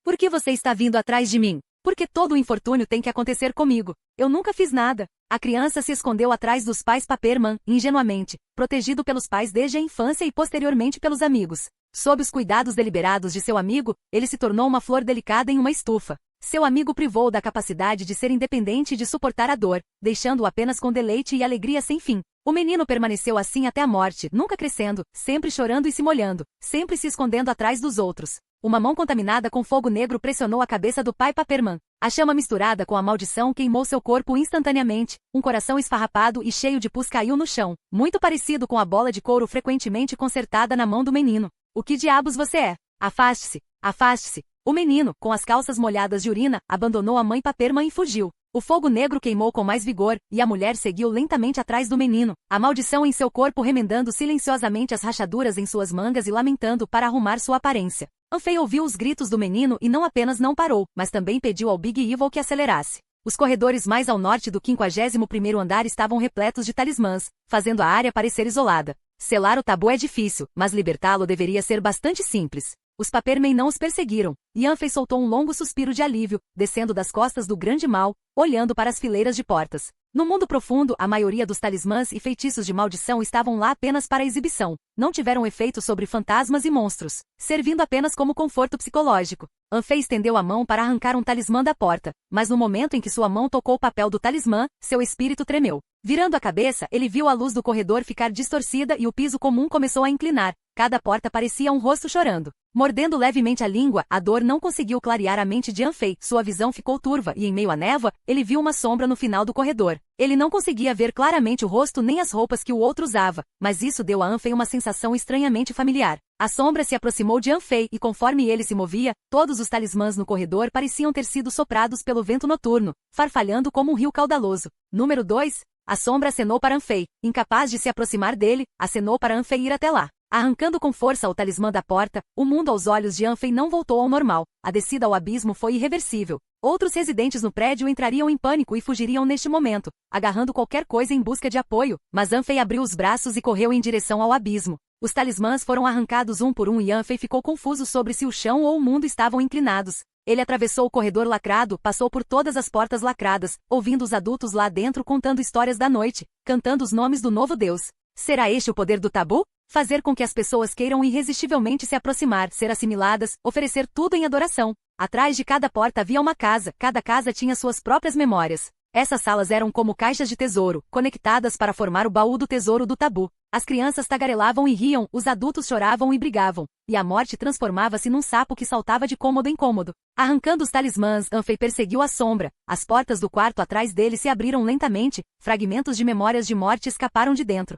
Por que você está vindo atrás de mim? Porque todo o infortúnio tem que acontecer comigo. Eu nunca fiz nada. A criança se escondeu atrás dos pais Paperman, ingenuamente, protegido pelos pais desde a infância e posteriormente pelos amigos. Sob os cuidados deliberados de seu amigo, ele se tornou uma flor delicada em uma estufa. Seu amigo privou-o da capacidade de ser independente e de suportar a dor, deixando-o apenas com deleite e alegria sem fim. O menino permaneceu assim até a morte, nunca crescendo, sempre chorando e se molhando, sempre se escondendo atrás dos outros. Uma mão contaminada com fogo negro pressionou a cabeça do pai Paperman. A chama misturada com a maldição queimou seu corpo instantaneamente. Um coração esfarrapado e cheio de pus caiu no chão, muito parecido com a bola de couro frequentemente consertada na mão do menino. O que diabos você é? Afaste-se! Afaste-se! O menino, com as calças molhadas de urina, abandonou a mãe Paperman e fugiu. O fogo negro queimou com mais vigor, e a mulher seguiu lentamente atrás do menino, a maldição em seu corpo remendando silenciosamente as rachaduras em suas mangas e lamentando para arrumar sua aparência. Anfei ouviu os gritos do menino e não apenas não parou, mas também pediu ao Big Evil que acelerasse. Os corredores mais ao norte do 51º andar estavam repletos de talismãs, fazendo a área parecer isolada. Selar o tabu é difícil, mas libertá-lo deveria ser bastante simples. Os Papermen não os perseguiram, e Anfei soltou um longo suspiro de alívio, descendo das costas do grande mal, olhando para as fileiras de portas. No mundo profundo, a maioria dos talismãs e feitiços de maldição estavam lá apenas para exibição. Não tiveram efeito sobre fantasmas e monstros, servindo apenas como conforto psicológico. Anfei estendeu a mão para arrancar um talismã da porta, mas no momento em que sua mão tocou o papel do talismã, seu espírito tremeu. Virando a cabeça, ele viu a luz do corredor ficar distorcida e o piso comum começou a inclinar. Cada porta parecia um rosto chorando. Mordendo levemente a língua, a dor não conseguiu clarear a mente de Anfei. Sua visão ficou turva e em meio à névoa, ele viu uma sombra no final do corredor. Ele não conseguia ver claramente o rosto nem as roupas que o outro usava, mas isso deu a Anfei uma sensação estranhamente familiar. A sombra se aproximou de Anfei e conforme ele se movia, todos os talismãs no corredor pareciam ter sido soprados pelo vento noturno, farfalhando como um rio caudaloso. Número 2. A sombra acenou para Anfei. Incapaz de se aproximar dele, acenou para Anfei ir até lá. Arrancando com força o talismã da porta, o mundo aos olhos de Anfei não voltou ao normal. A descida ao abismo foi irreversível. Outros residentes no prédio entrariam em pânico e fugiriam neste momento, agarrando qualquer coisa em busca de apoio, mas Anfei abriu os braços e correu em direção ao abismo. Os talismãs foram arrancados um por um e Anfei ficou confuso sobre se o chão ou o mundo estavam inclinados. Ele atravessou o corredor lacrado, passou por todas as portas lacradas, ouvindo os adultos lá dentro contando histórias da noite, cantando os nomes do novo Deus. Será este o poder do tabu? Fazer com que as pessoas queiram irresistivelmente se aproximar, ser assimiladas, oferecer tudo em adoração. Atrás de cada porta havia uma casa, cada casa tinha suas próprias memórias. Essas salas eram como caixas de tesouro, conectadas para formar o baú do tesouro do tabu. As crianças tagarelavam e riam, os adultos choravam e brigavam, e a morte transformava-se num sapo que saltava de cômodo em cômodo. Arrancando os talismãs, Anfei perseguiu a sombra. As portas do quarto atrás dele se abriram lentamente, fragmentos de memórias de morte escaparam de dentro.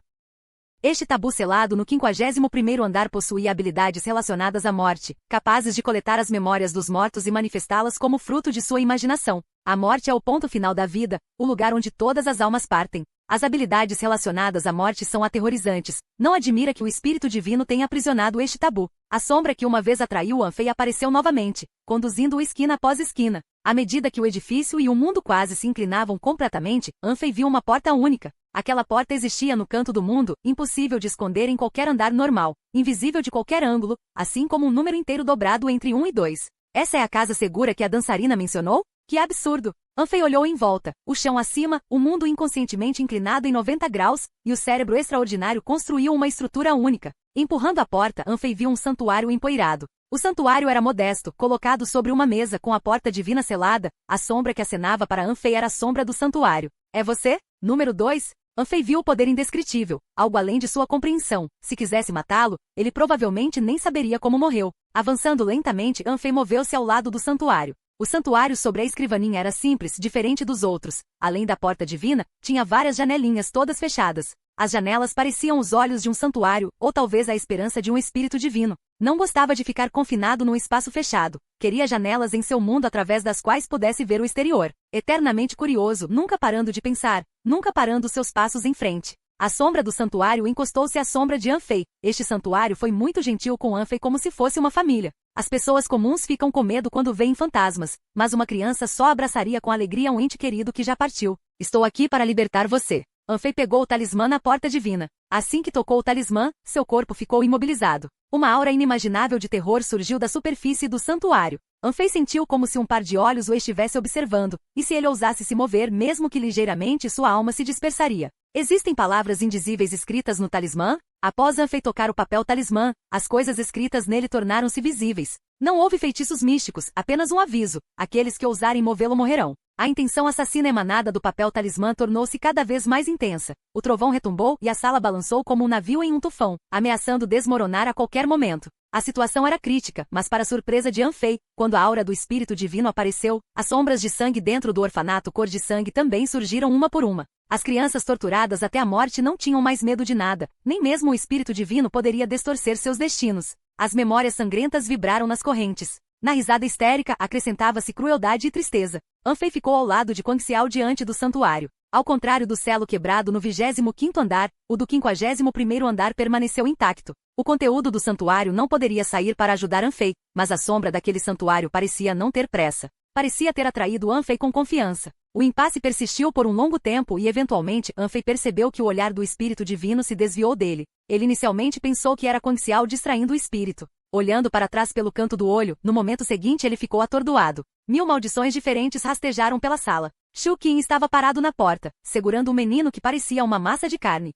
Este tabu selado no 51º andar possuía habilidades relacionadas à morte, capazes de coletar as memórias dos mortos e manifestá-las como fruto de sua imaginação. A morte é o ponto final da vida, o lugar onde todas as almas partem. As habilidades relacionadas à morte são aterrorizantes. Não admira que o espírito divino tenha aprisionado este tabu. A sombra que uma vez atraiu Anfei apareceu novamente, conduzindo-o esquina após esquina. À medida que o edifício e o mundo quase se inclinavam completamente, Anfei viu uma porta única. Aquela porta existia no canto do mundo, impossível de esconder em qualquer andar normal, invisível de qualquer ângulo, assim como um número inteiro dobrado entre 1 e 2. Essa é a casa segura que a dançarina mencionou? Que absurdo! Anfei olhou em volta, o chão acima, o mundo inconscientemente inclinado em 90 graus, e o cérebro extraordinário construiu uma estrutura única. Empurrando a porta, Anfei viu um santuário empoeirado. O santuário era modesto, colocado sobre uma mesa com a porta divina selada. A sombra que acenava para Anfei era a sombra do santuário. É você? Número 2? Anfei viu o poder indescritível, algo além de sua compreensão. Se quisesse matá-lo, ele provavelmente nem saberia como morreu. Avançando lentamente, Anfei moveu-se ao lado do santuário. O santuário sobre a escrivaninha era simples, diferente dos outros. Além da porta divina, tinha várias janelinhas todas fechadas. As janelas pareciam os olhos de um santuário, ou talvez a esperança de um espírito divino. Não gostava de ficar confinado num espaço fechado. Queria janelas em seu mundo através das quais pudesse ver o exterior. Eternamente curioso, nunca parando de pensar, nunca parando seus passos em frente. A sombra do santuário encostou-se à sombra de Anfei. Este santuário foi muito gentil com Anfei como se fosse uma família. As pessoas comuns ficam com medo quando veem fantasmas, mas uma criança só abraçaria com alegria um ente querido que já partiu. Estou aqui para libertar você. Anfei pegou o talismã na porta divina. Assim que tocou o talismã, seu corpo ficou imobilizado. Uma aura inimaginável de terror surgiu da superfície do santuário. Anfei sentiu como se um par de olhos o estivesse observando, e se ele ousasse se mover mesmo que ligeiramente sua alma se dispersaria. Existem palavras indizíveis escritas no talismã? Após Anfei tocar o papel talismã, as coisas escritas nele tornaram-se visíveis. Não houve feitiços místicos, apenas um aviso: aqueles que ousarem movê-lo morrerão. A intenção assassina emanada do papel talismã tornou-se cada vez mais intensa. O trovão retumbou e a sala balançou como um navio em um tufão, ameaçando desmoronar a qualquer momento. A situação era crítica, mas para surpresa de Anfei, quando a aura do espírito divino apareceu, as sombras de sangue dentro do orfanato cor de sangue também surgiram uma por uma. As crianças torturadas até a morte não tinham mais medo de nada, nem mesmo o espírito divino poderia distorcer seus destinos. As memórias sangrentas vibraram nas correntes. Na risada histérica acrescentava-se crueldade e tristeza. Anfei ficou ao lado de Quanxiao diante do santuário. Ao contrário do selo quebrado no 25º andar, o do 51º andar permaneceu intacto. O conteúdo do santuário não poderia sair para ajudar Anfei, mas a sombra daquele santuário parecia não ter pressa. Parecia ter atraído Anfei com confiança. O impasse persistiu por um longo tempo e eventualmente Anfei percebeu que o olhar do espírito divino se desviou dele. Ele inicialmente pensou que era Quanxiao distraindo o espírito. Olhando para trás pelo canto do olho, no momento seguinte ele ficou atordoado. 1000 maldições diferentes rastejaram pela sala. Shu Qin estava parado na porta, segurando um menino que parecia uma massa de carne.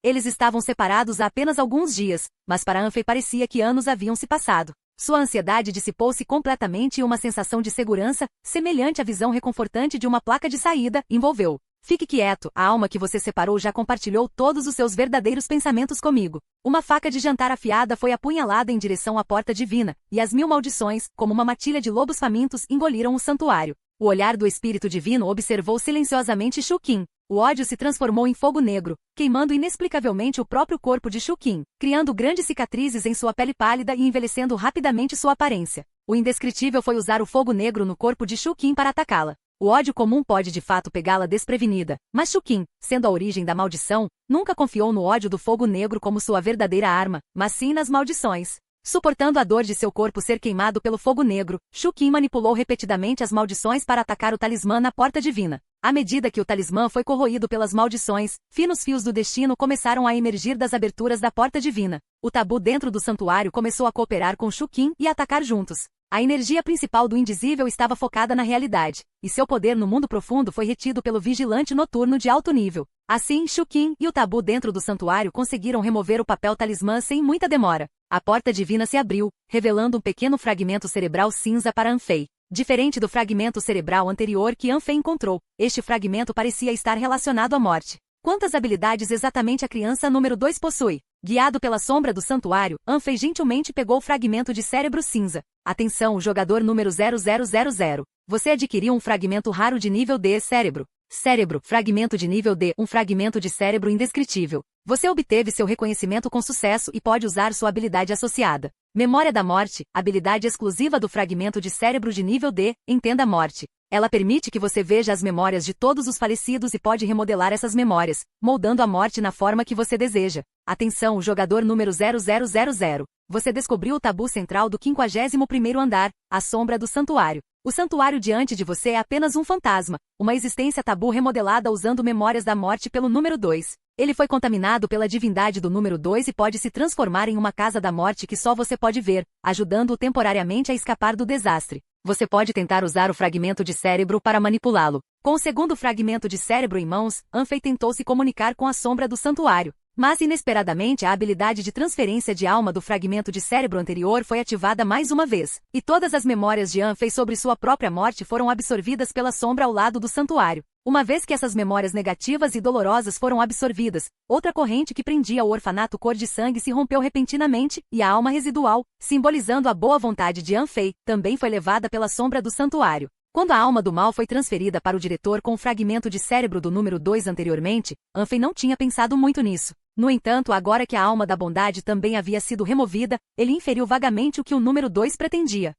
Eles estavam separados há apenas alguns dias, mas para Anfei parecia que anos haviam se passado. Sua ansiedade dissipou-se completamente e uma sensação de segurança, semelhante à visão reconfortante de uma placa de saída, envolveu. Fique quieto, a alma que você separou já compartilhou todos os seus verdadeiros pensamentos comigo. Uma faca de jantar afiada foi apunhalada em direção à porta divina, e as 1000 maldições, como uma matilha de lobos famintos, engoliram o santuário. O olhar do espírito divino observou silenciosamente Shu Qin. O ódio se transformou em fogo negro, queimando inexplicavelmente o próprio corpo de Shu Qin, criando grandes cicatrizes em sua pele pálida e envelhecendo rapidamente sua aparência. O indescritível foi usar o fogo negro no corpo de Shu Qin para atacá-la. O ódio comum pode de fato pegá-la desprevenida, mas Shukin, sendo a origem da maldição, nunca confiou no ódio do fogo negro como sua verdadeira arma, mas sim nas maldições. Suportando a dor de seu corpo ser queimado pelo fogo negro, Shukin manipulou repetidamente as maldições para atacar o talismã na porta divina. À medida que o talismã foi corroído pelas maldições, finos fios do destino começaram a emergir das aberturas da porta divina. O tabu dentro do santuário começou a cooperar com Shukin e atacar juntos. A energia principal do indizível estava focada na realidade, e seu poder no mundo profundo foi retido pelo vigilante noturno de alto nível. Assim, Shukin e o tabu dentro do santuário conseguiram remover o papel talismã sem muita demora. A porta divina se abriu, revelando um pequeno fragmento cerebral cinza para Anfei. Diferente do fragmento cerebral anterior que Anfei encontrou, este fragmento parecia estar relacionado à morte. Quantas habilidades exatamente a criança número 2 possui? Guiado pela sombra do santuário, Anfei gentilmente pegou o fragmento de cérebro cinza. Atenção, jogador número 0000. Você adquiriu um fragmento raro de nível D cérebro. Cérebro, fragmento de nível D, um fragmento de cérebro indescritível. Você obteve seu reconhecimento com sucesso e pode usar sua habilidade associada. Memória da morte, habilidade exclusiva do fragmento de cérebro de nível D, entenda a morte. Ela permite que você veja as memórias de todos os falecidos e pode remodelar essas memórias, moldando a morte na forma que você deseja. Atenção, jogador número 0000. Você descobriu o tabu central do 51º andar, a sombra do santuário. O santuário diante de você é apenas um fantasma, uma existência tabu remodelada usando memórias da morte pelo número 2. Ele foi contaminado pela divindade do número 2 e pode se transformar em uma casa da morte que só você pode ver, ajudando-o temporariamente a escapar do desastre. Você pode tentar usar o fragmento de cérebro para manipulá-lo. Com o segundo fragmento de cérebro em mãos, Anfei tentou se comunicar com a sombra do santuário. Mas inesperadamente a habilidade de transferência de alma do fragmento de cérebro anterior foi ativada mais uma vez, e todas as memórias de Anfei sobre sua própria morte foram absorvidas pela sombra ao lado do santuário. Uma vez que essas memórias negativas e dolorosas foram absorvidas, outra corrente que prendia o orfanato cor de sangue se rompeu repentinamente, e a alma residual, simbolizando a boa vontade de Anfei, também foi levada pela sombra do santuário. Quando a alma do mal foi transferida para o diretor com o fragmento de cérebro do número 2 anteriormente, Anfei não tinha pensado muito nisso. No entanto, agora que a alma da bondade também havia sido removida, ele inferiu vagamente o que o número 2 pretendia.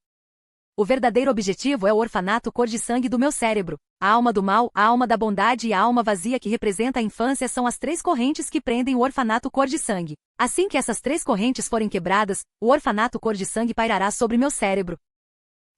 O verdadeiro objetivo é o orfanato cor de sangue do meu cérebro. A alma do mal, a alma da bondade e a alma vazia que representa a infância são as três correntes que prendem o orfanato cor de sangue. Assim que essas três correntes forem quebradas, o orfanato cor de sangue pairará sobre meu cérebro.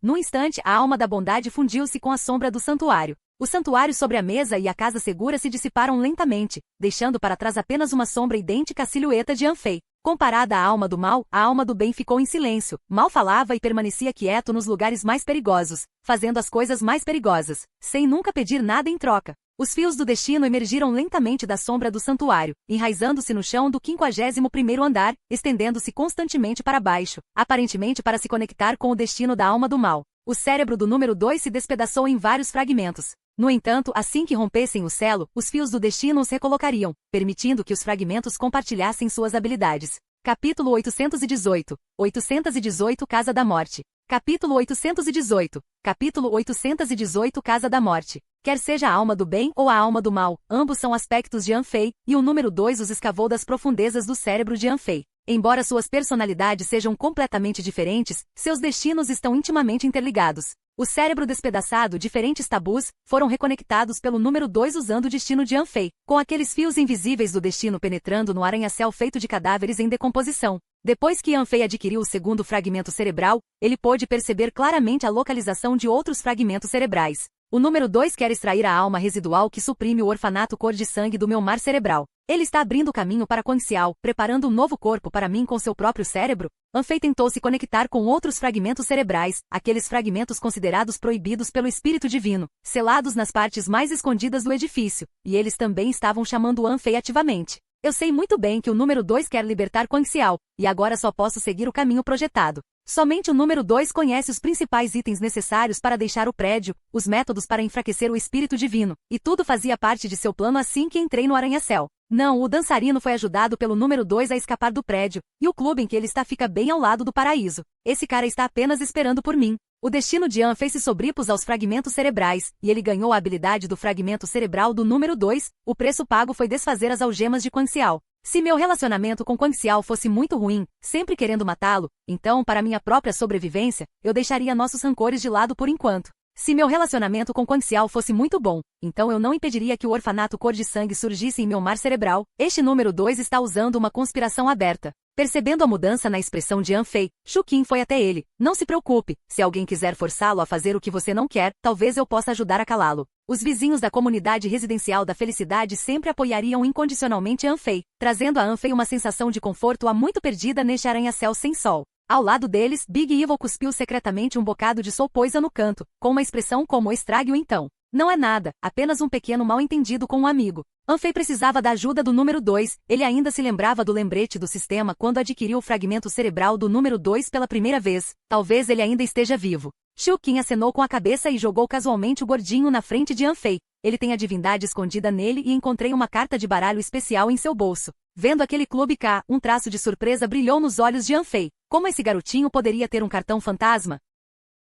Num instante, a alma da bondade fundiu-se com a sombra do santuário. O santuário sobre a mesa e a casa segura se dissiparam lentamente, deixando para trás apenas uma sombra idêntica à silhueta de Anfei. Comparada à alma do mal, a alma do bem ficou em silêncio, mal falava e permanecia quieto nos lugares mais perigosos, fazendo as coisas mais perigosas, sem nunca pedir nada em troca. Os fios do destino emergiram lentamente da sombra do santuário, enraizando-se no chão do 51º andar, estendendo-se constantemente para baixo, aparentemente para se conectar com o destino da alma do mal. O cérebro do número 2 se despedaçou em vários fragmentos. No entanto, assim que rompessem o selo, os fios do destino os recolocariam, permitindo que os fragmentos compartilhassem suas habilidades. Capítulo 818. 818 Casa da Morte. Capítulo 818. Capítulo 818 Casa da Morte. Quer seja a alma do bem ou a alma do mal, ambos são aspectos de Anfei, e o número 2 os escavou das profundezas do cérebro de Anfei. Embora suas personalidades sejam completamente diferentes, seus destinos estão intimamente interligados. O cérebro despedaçado, diferentes tabus, foram reconectados pelo número 2 usando o destino de Anfei, com aqueles fios invisíveis do destino penetrando no arranha-céu feito de cadáveres em decomposição. Depois que Anfei adquiriu o segundo fragmento cerebral, ele pôde perceber claramente a localização de outros fragmentos cerebrais. O número 2 quer extrair a alma residual que suprime o orfanato cor de sangue do meu mar cerebral. Ele está abrindo o caminho para Quanxiao, preparando um novo corpo para mim com seu próprio cérebro? Anfei tentou se conectar com outros fragmentos cerebrais, aqueles fragmentos considerados proibidos pelo Espírito Divino, selados nas partes mais escondidas do edifício, e eles também estavam chamando Anfei ativamente. Eu sei muito bem que o número 2 quer libertar Quanxiao, e agora só posso seguir o caminho projetado. Somente o número 2 conhece os principais itens necessários para deixar o prédio, os métodos para enfraquecer o Espírito Divino, e tudo fazia parte de seu plano assim que entrei no arranha-céu. Não, o dançarino foi ajudado pelo número 2 a escapar do prédio, e o clube em que ele está fica bem ao lado do paraíso. Esse cara está apenas esperando por mim. O destino de An fez-se sobrepôs aos fragmentos cerebrais, e ele ganhou a habilidade do fragmento cerebral do número 2, o preço pago foi desfazer as algemas de Quanxiao. Se meu relacionamento com Quanxiao fosse muito ruim, sempre querendo matá-lo, então, para minha própria sobrevivência, eu deixaria nossos rancores de lado por enquanto. Se meu relacionamento com Quang Xiao fosse muito bom, então eu não impediria que o orfanato cor de sangue surgisse em meu mar cerebral. Este número 2 está usando uma conspiração aberta. Percebendo a mudança na expressão de Anfei, Shu Qin foi até ele. Não se preocupe, se alguém quiser forçá-lo a fazer o que você não quer, talvez eu possa ajudar a calá-lo. Os vizinhos da comunidade residencial da felicidade sempre apoiariam incondicionalmente Anfei, trazendo a Anfei uma sensação de conforto há muito perdida neste arranha-céu sem sol. Ao lado deles, Big Evil cuspiu secretamente um bocado de Soul Poison no canto, com uma expressão como estrague-o então. Não é nada, apenas um pequeno mal-entendido com um amigo. Anfei precisava da ajuda do número 2, ele ainda se lembrava do lembrete do sistema quando adquiriu o fragmento cerebral do número 2 pela primeira vez. Talvez ele ainda esteja vivo. Shu Qin acenou com a cabeça e jogou casualmente o gordinho na frente de Anfei. Ele tem a divindade escondida nele e encontrei uma carta de baralho especial em seu bolso. Vendo aquele clube K, um traço de surpresa brilhou nos olhos de Anfei. Como esse garotinho poderia ter um cartão fantasma?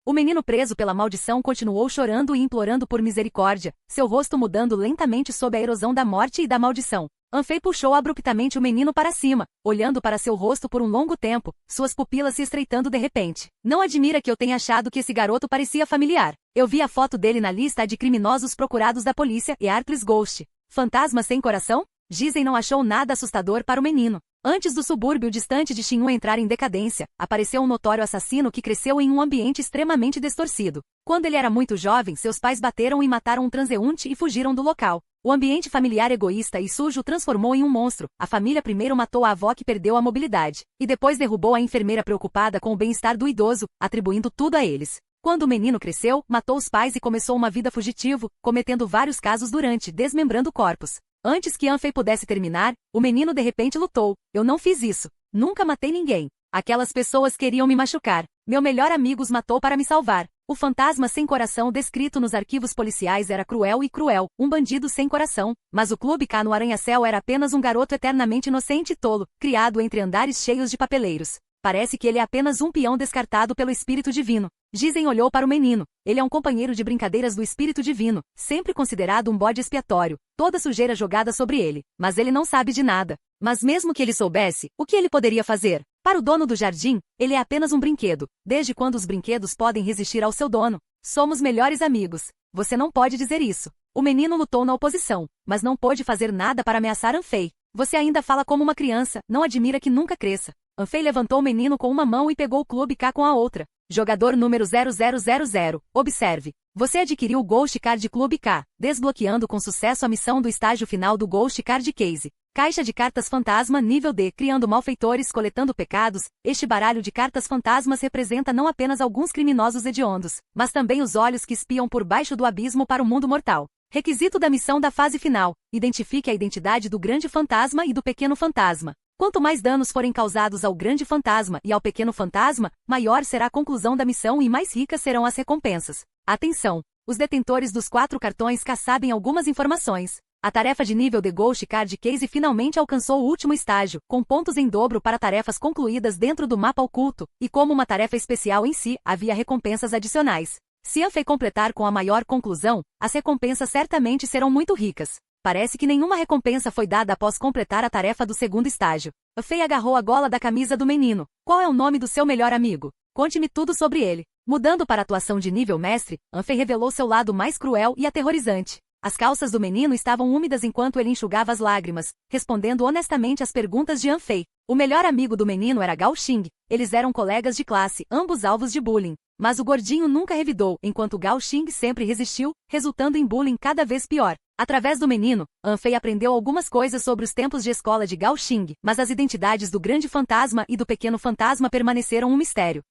O menino preso pela maldição continuou chorando e implorando por misericórdia, seu rosto mudando lentamente sob a erosão da morte e da maldição. Anfei puxou abruptamente o menino para cima, olhando para seu rosto por um longo tempo, suas pupilas se estreitando de repente. Não admira que eu tenha achado que esse garoto parecia familiar. Eu vi a foto dele na lista de criminosos procurados da polícia e Heartless Ghost. Fantasma sem coração? Gisem não achou nada assustador para o menino. Antes do subúrbio distante de Xinhu entrar em decadência, apareceu um notório assassino que cresceu em um ambiente extremamente distorcido. Quando ele era muito jovem, seus pais bateram e mataram um transeunte e fugiram do local. O ambiente familiar egoísta e sujo o transformou em um monstro. A família primeiro matou a avó que perdeu a mobilidade, e depois derrubou a enfermeira preocupada com o bem-estar do idoso, atribuindo tudo a eles. Quando o menino cresceu, matou os pais e começou uma vida fugitivo, cometendo vários casos durante, desmembrando corpos. Antes que Anfei pudesse terminar, o menino de repente lutou. Eu não fiz isso. Nunca matei ninguém. Aquelas pessoas queriam me machucar. Meu melhor amigo os matou para me salvar. O fantasma sem coração descrito nos arquivos policiais era cruel e cruel, um bandido sem coração. Mas o Clube K no Arranha-Céu era apenas um garoto eternamente inocente e tolo, criado entre andares cheios de papeleiros. Parece que ele é apenas um peão descartado pelo Espírito Divino. Gisem olhou para o menino. Ele é um companheiro de brincadeiras do Espírito Divino, sempre considerado um bode expiatório, toda sujeira jogada sobre ele. Mas ele não sabe de nada. Mas mesmo que ele soubesse, o que ele poderia fazer? Para o dono do jardim, ele é apenas um brinquedo. Desde quando os brinquedos podem resistir ao seu dono? Somos melhores amigos. Você não pode dizer isso. O menino lutou na oposição, mas não pôde fazer nada para ameaçar Anfei. Você ainda fala como uma criança, não admira que nunca cresça. Anfei levantou o menino com uma mão e pegou o Clube K com a outra. Jogador número 0000, observe. Você adquiriu o Ghost Card Clube K, desbloqueando com sucesso a missão do estágio final do Ghost Card Case. Caixa de cartas fantasma nível D, criando malfeitores, coletando pecados. Este baralho de cartas fantasmas representa não apenas alguns criminosos hediondos, mas também os olhos que espiam por baixo do abismo para o mundo mortal. Requisito da missão da fase final. Identifique a identidade do grande fantasma e do pequeno fantasma. Quanto mais danos forem causados ao grande fantasma e ao pequeno fantasma, maior será a conclusão da missão e mais ricas serão as recompensas. Atenção! Os detentores dos 4 cartões K sabem algumas informações. A tarefa de nível de Ghost Card Case finalmente alcançou o último estágio, com pontos em dobro para tarefas concluídas dentro do mapa oculto, e como uma tarefa especial em si, havia recompensas adicionais. Se Anfei completar com a maior conclusão, as recompensas certamente serão muito ricas. Parece que nenhuma recompensa foi dada após completar a tarefa do segundo estágio. Anfei agarrou a gola da camisa do menino. Qual é o nome do seu melhor amigo? Conte-me tudo sobre ele. Mudando para a atuação de nível mestre, Anfei revelou seu lado mais cruel e aterrorizante. As calças do menino estavam úmidas enquanto ele enxugava as lágrimas, respondendo honestamente às perguntas de Anfei. O melhor amigo do menino era Gao Xing. Eles eram colegas de classe, ambos alvos de bullying. Mas o gordinho nunca revidou, enquanto Gao Xing sempre resistiu, resultando em bullying cada vez pior. Através do menino, Anfei aprendeu algumas coisas sobre os tempos de escola de Gao Xing, mas as identidades do grande fantasma e do pequeno fantasma permaneceram um mistério.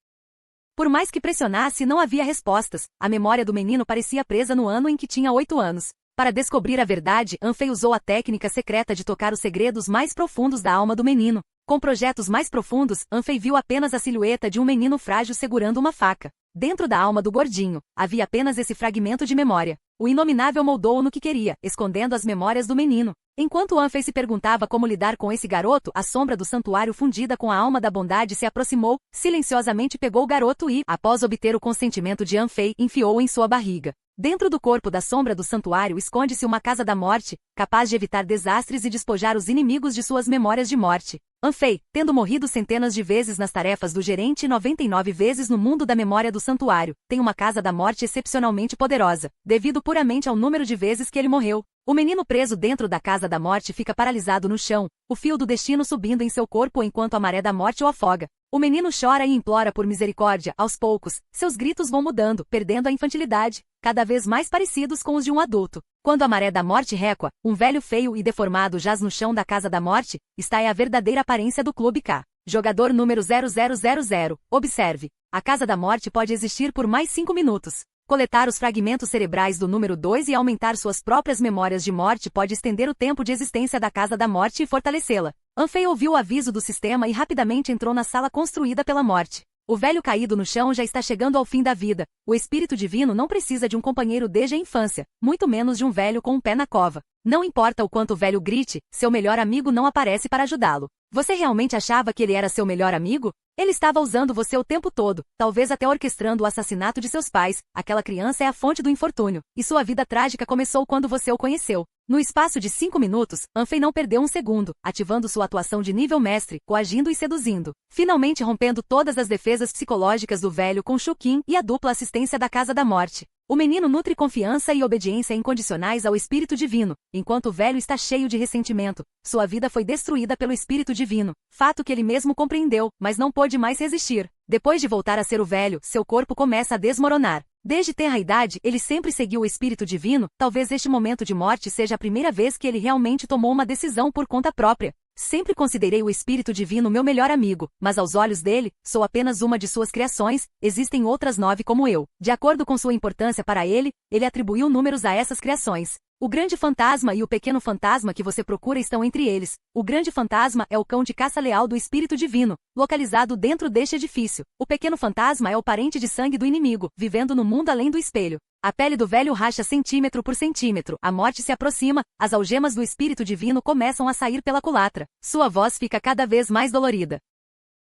Por mais que pressionasse, não havia respostas. A memória do menino parecia presa no ano em que tinha 8 anos. Para descobrir a verdade, Anfei usou a técnica secreta de tocar os segredos mais profundos da alma do menino. Com projetos mais profundos, Anfei viu apenas a silhueta de um menino frágil segurando uma faca. Dentro da alma do gordinho, havia apenas esse fragmento de memória. O inominável moldou-o no que queria, escondendo as memórias do menino. Enquanto Anfei se perguntava como lidar com esse garoto, a sombra do santuário fundida com a alma da bondade se aproximou, silenciosamente pegou o garoto e, após obter o consentimento de Anfei, enfiou-o em sua barriga. Dentro do corpo da sombra do santuário esconde-se uma casa da morte, capaz de evitar desastres e despojar os inimigos de suas memórias de morte. Anfei, tendo morrido centenas de vezes nas tarefas do gerente e 99 vezes no mundo da memória do santuário, tem uma casa da morte excepcionalmente poderosa, devido puramente ao número de vezes que ele morreu. O menino preso dentro da casa da morte fica paralisado no chão, o fio do destino subindo em seu corpo enquanto a maré da morte o afoga. O menino chora e implora por misericórdia. Aos poucos, seus gritos vão mudando, perdendo a infantilidade, cada vez mais parecidos com os de um adulto. Quando a maré da morte recua, um velho feio e deformado jaz no chão da casa da morte. Esta é a verdadeira aparência do Clube K. Jogador número 0000. Observe. A casa da morte pode existir por mais 5 minutos. Coletar os fragmentos cerebrais do número 2 e aumentar suas próprias memórias de morte pode estender o tempo de existência da casa da morte e fortalecê-la. Anfei ouviu o aviso do sistema e rapidamente entrou na sala construída pela morte. O velho caído no chão já está chegando ao fim da vida. O espírito divino não precisa de um companheiro desde a infância, muito menos de um velho com um pé na cova. Não importa o quanto o velho grite, seu melhor amigo não aparece para ajudá-lo. Você realmente achava que ele era seu melhor amigo? Ele estava usando você o tempo todo, talvez até orquestrando o assassinato de seus pais. Aquela criança é a fonte do infortúnio, e sua vida trágica começou quando você o conheceu. No espaço de 5 minutos, Anfei não perdeu um segundo, ativando sua atuação de nível mestre, coagindo e seduzindo. Finalmente rompendo todas as defesas psicológicas do velho com Shukin e a dupla assistência da Casa da Morte. O menino nutre confiança e obediência incondicionais ao Espírito Divino, enquanto o velho está cheio de ressentimento. Sua vida foi destruída pelo Espírito Divino, fato que ele mesmo compreendeu, mas não pôde mais resistir. Depois de voltar a ser o velho, seu corpo começa a desmoronar. Desde tenra idade, ele sempre seguiu o Espírito Divino. Talvez este momento de morte seja a primeira vez que ele realmente tomou uma decisão por conta própria. Sempre considerei o Espírito Divino meu melhor amigo, mas aos olhos dele, sou apenas uma de suas criações. Existem outras 9 como eu. De acordo com sua importância para ele, ele atribuiu números a essas criações. O grande fantasma e o pequeno fantasma que você procura estão entre eles. O grande fantasma é o cão de caça leal do Espírito Divino, localizado dentro deste edifício. O pequeno fantasma é o parente de sangue do inimigo, vivendo no mundo além do espelho. A pele do velho racha centímetro por centímetro. A morte se aproxima, as algemas do Espírito Divino começam a sair pela culatra. Sua voz fica cada vez mais dolorida.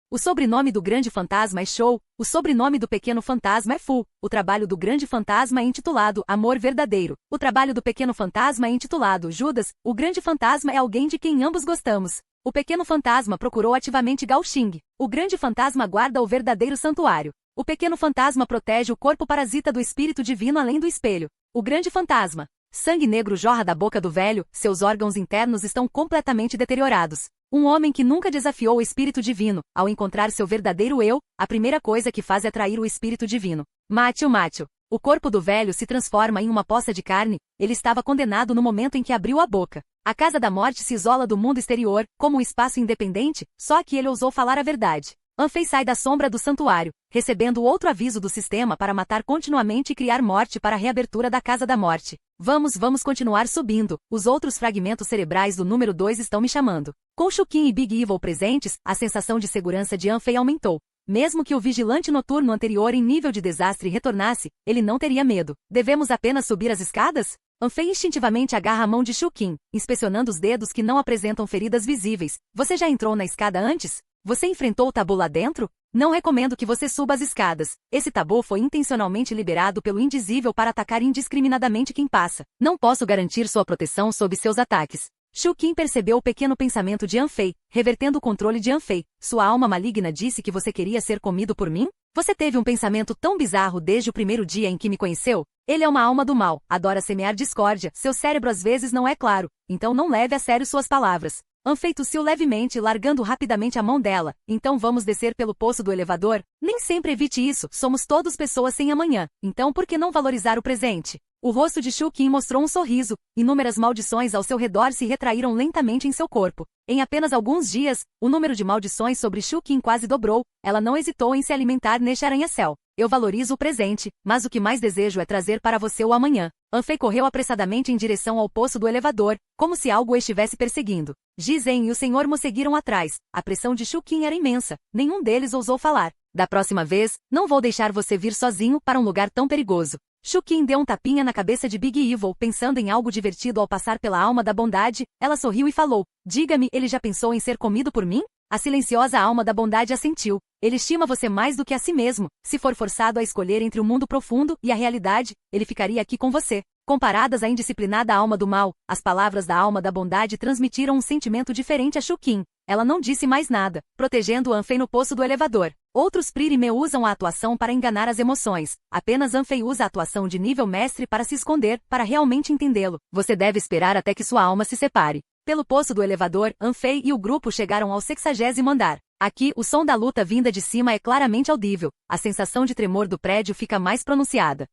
O sobrenome do grande fantasma é Show, o sobrenome do pequeno fantasma é Fu. O trabalho do grande fantasma é intitulado Amor Verdadeiro. O trabalho do pequeno fantasma é intitulado Judas. O grande fantasma é alguém de quem ambos gostamos. O pequeno fantasma procurou ativamente Gao Xing. O grande fantasma guarda o verdadeiro santuário. O pequeno fantasma protege o corpo parasita do Espírito Divino além do espelho. O grande fantasma. Sangue negro jorra da boca do velho, seus órgãos internos estão completamente deteriorados. Um homem que nunca desafiou o Espírito Divino, ao encontrar seu verdadeiro eu, a primeira coisa que faz é atrair o Espírito Divino. Mate-o, mate-o. O corpo do velho se transforma em uma poça de carne. Ele estava condenado no momento em que abriu a boca. A Casa da Morte se isola do mundo exterior, como um espaço independente, só que ele ousou falar a verdade. Anfei sai da sombra do santuário, recebendo outro aviso do sistema para matar continuamente e criar morte para a reabertura da Casa da Morte. Vamos continuar subindo. Os outros fragmentos cerebrais do número 2 estão me chamando. Com Shukin e Big Evil presentes, a sensação de segurança de Anfei aumentou. Mesmo que o vigilante noturno anterior em nível de desastre retornasse, ele não teria medo. Devemos apenas subir as escadas? Anfei instintivamente agarra a mão de Shukin, inspecionando os dedos que não apresentam feridas visíveis. Você já entrou na escada antes? Você enfrentou o tabu lá dentro? Não recomendo que você suba as escadas. Esse tabu foi intencionalmente liberado pelo indizível para atacar indiscriminadamente quem passa. Não posso garantir sua proteção sob seus ataques. Shukin percebeu o pequeno pensamento de Anfei, revertendo o controle de Anfei. Sua alma maligna disse que você queria ser comido por mim? Você teve um pensamento tão bizarro desde o primeiro dia em que me conheceu? Ele é uma alma do mal, adora semear discórdia, seu cérebro às vezes não é claro, então não leve a sério suas palavras. Anfei tossiu levemente, largando rapidamente a mão dela. Então vamos descer pelo poço do elevador? Nem sempre evite isso, somos todos pessoas sem amanhã. Então por que não valorizar o presente? O rosto de Shukin mostrou um sorriso. Inúmeras maldições ao seu redor se retraíram lentamente em seu corpo. Em apenas alguns dias, o número de maldições sobre Shukin quase dobrou. Ela não hesitou em se alimentar neste arranha-céu. Eu valorizo o presente, mas o que mais desejo é trazer para você o amanhã. Anfei correu apressadamente em direção ao poço do elevador, como se algo o estivesse perseguindo. Jizen e o Senhor Mo seguiram atrás. A pressão de Shukin era imensa. Nenhum deles ousou falar. Da próxima vez, não vou deixar você vir sozinho para um lugar tão perigoso. Shukin deu um tapinha na cabeça de Big Evil, pensando em algo divertido ao passar pela alma da bondade. Ela sorriu e falou: diga-me, ele já pensou em ser comido por mim? A silenciosa alma da bondade assentiu. Ele estima você mais do que a si mesmo. Se for forçado a escolher entre o mundo profundo e a realidade, ele ficaria aqui com você. Comparadas à indisciplinada alma do mal, as palavras da alma da bondade transmitiram um sentimento diferente a Shukin. Ela não disse mais nada, protegendo Anfei no poço do elevador. Outros Pririme usam a atuação para enganar as emoções. Apenas Anfei usa a atuação de nível mestre para se esconder, para realmente entendê-lo. Você deve esperar até que sua alma se separe. Pelo poço do elevador, Anfei e o grupo chegaram ao 60º andar. Aqui, o som da luta vinda de cima é claramente audível. A sensação de tremor do prédio fica mais pronunciada.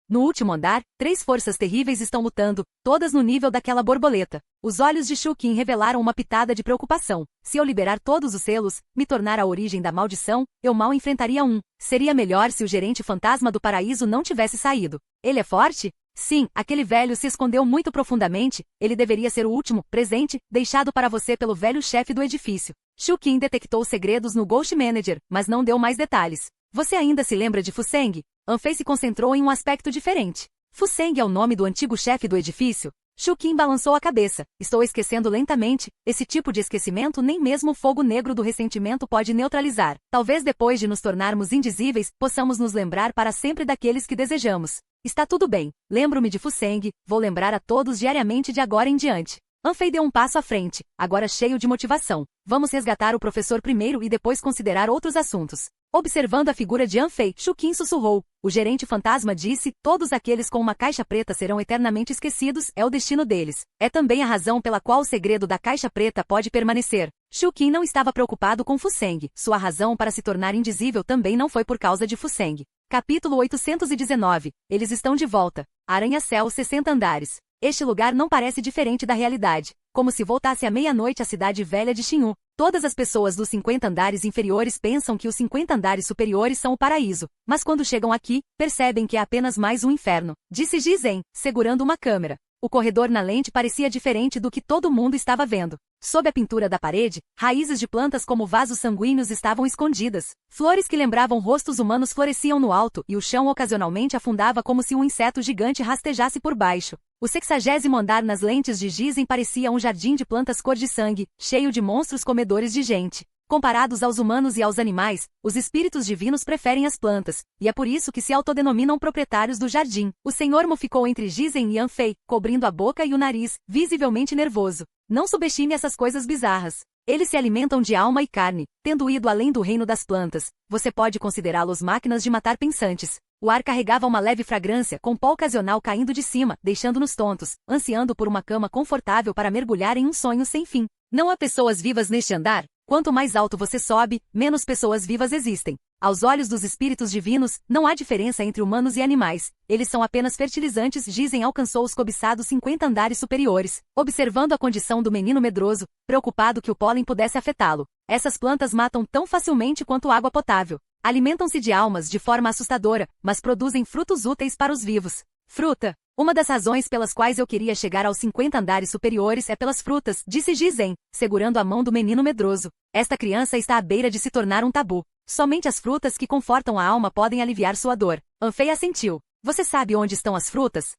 No último andar, 3 forças terríveis estão lutando, todas no nível daquela borboleta. Os olhos de Shukin revelaram uma pitada de preocupação. Se eu liberar todos os selos, me tornar a origem da maldição, eu mal enfrentaria um. Seria melhor se o gerente fantasma do paraíso não tivesse saído. Ele é forte? Sim, aquele velho se escondeu muito profundamente. Ele deveria ser o último presente deixado para você pelo velho chefe do edifício. Shukin detectou segredos no Ghost Manager, mas não deu mais detalhes. Você ainda se lembra de Fuseng? Anfei se concentrou em um aspecto diferente. Fuseng é o nome do antigo chefe do edifício? Shukin balançou a cabeça. Estou esquecendo lentamente. Esse tipo de esquecimento nem mesmo o fogo negro do ressentimento pode neutralizar. Talvez depois de nos tornarmos indizíveis, possamos nos lembrar para sempre daqueles que desejamos. Está tudo bem. Lembro-me de Fuseng, vou lembrar a todos diariamente de agora em diante. Anfei deu um passo à frente, agora cheio de motivação. Vamos resgatar o professor primeiro e depois considerar outros assuntos. Observando a figura de Anfei, Shukin sussurrou. O gerente fantasma disse, todos aqueles com uma caixa preta serão eternamente esquecidos, é o destino deles. É também a razão pela qual o segredo da caixa preta pode permanecer. Shukin não estava preocupado com Fuseng. Sua razão para se tornar indizível também não foi por causa de Fuseng. Capítulo 819. Eles estão de volta. Arranha-céu 60 andares. Este lugar não parece diferente da realidade. Como se voltasse à meia-noite à cidade velha de Xinhu. Todas as pessoas dos 50 andares inferiores pensam que os 50 andares superiores são o paraíso. Mas quando chegam aqui, percebem que é apenas mais um inferno. Disse Jizen, segurando uma câmera. O corredor na lente parecia diferente do que todo mundo estava vendo. Sob a pintura da parede, raízes de plantas como vasos sanguíneos estavam escondidas. Flores que lembravam rostos humanos floresciam no alto e o chão ocasionalmente afundava como se um inseto gigante rastejasse por baixo. O 60º andar nas lentes de Jizen parecia um jardim de plantas cor de sangue, cheio de monstros comedores de gente. Comparados aos humanos e aos animais, os espíritos divinos preferem as plantas, e é por isso que se autodenominam proprietários do jardim. O senhor Mo ficou entre Jizen e Anfei, cobrindo a boca e o nariz, visivelmente nervoso. Não subestime essas coisas bizarras. Eles se alimentam de alma e carne, tendo ido além do reino das plantas. Você pode considerá-los máquinas de matar pensantes. O ar carregava uma leve fragrância, com pó ocasional caindo de cima, deixando-nos tontos, ansiando por uma cama confortável para mergulhar em um sonho sem fim. Não há pessoas vivas neste andar? Quanto mais alto você sobe, menos pessoas vivas existem. Aos olhos dos espíritos divinos, não há diferença entre humanos e animais. Eles são apenas fertilizantes. Jizen alcançou os cobiçados 50 andares superiores, observando a condição do menino medroso, preocupado que o pólen pudesse afetá-lo. Essas plantas matam tão facilmente quanto água potável. Alimentam-se de almas de forma assustadora, mas produzem frutos úteis para os vivos. Fruta. Uma das razões pelas quais eu queria chegar aos 50 andares superiores é pelas frutas, disse Jizen, segurando a mão do menino medroso. Esta criança está à beira de se tornar um tabu. Somente as frutas que confortam a alma podem aliviar sua dor. Anfei assentiu. Você sabe onde estão as frutas?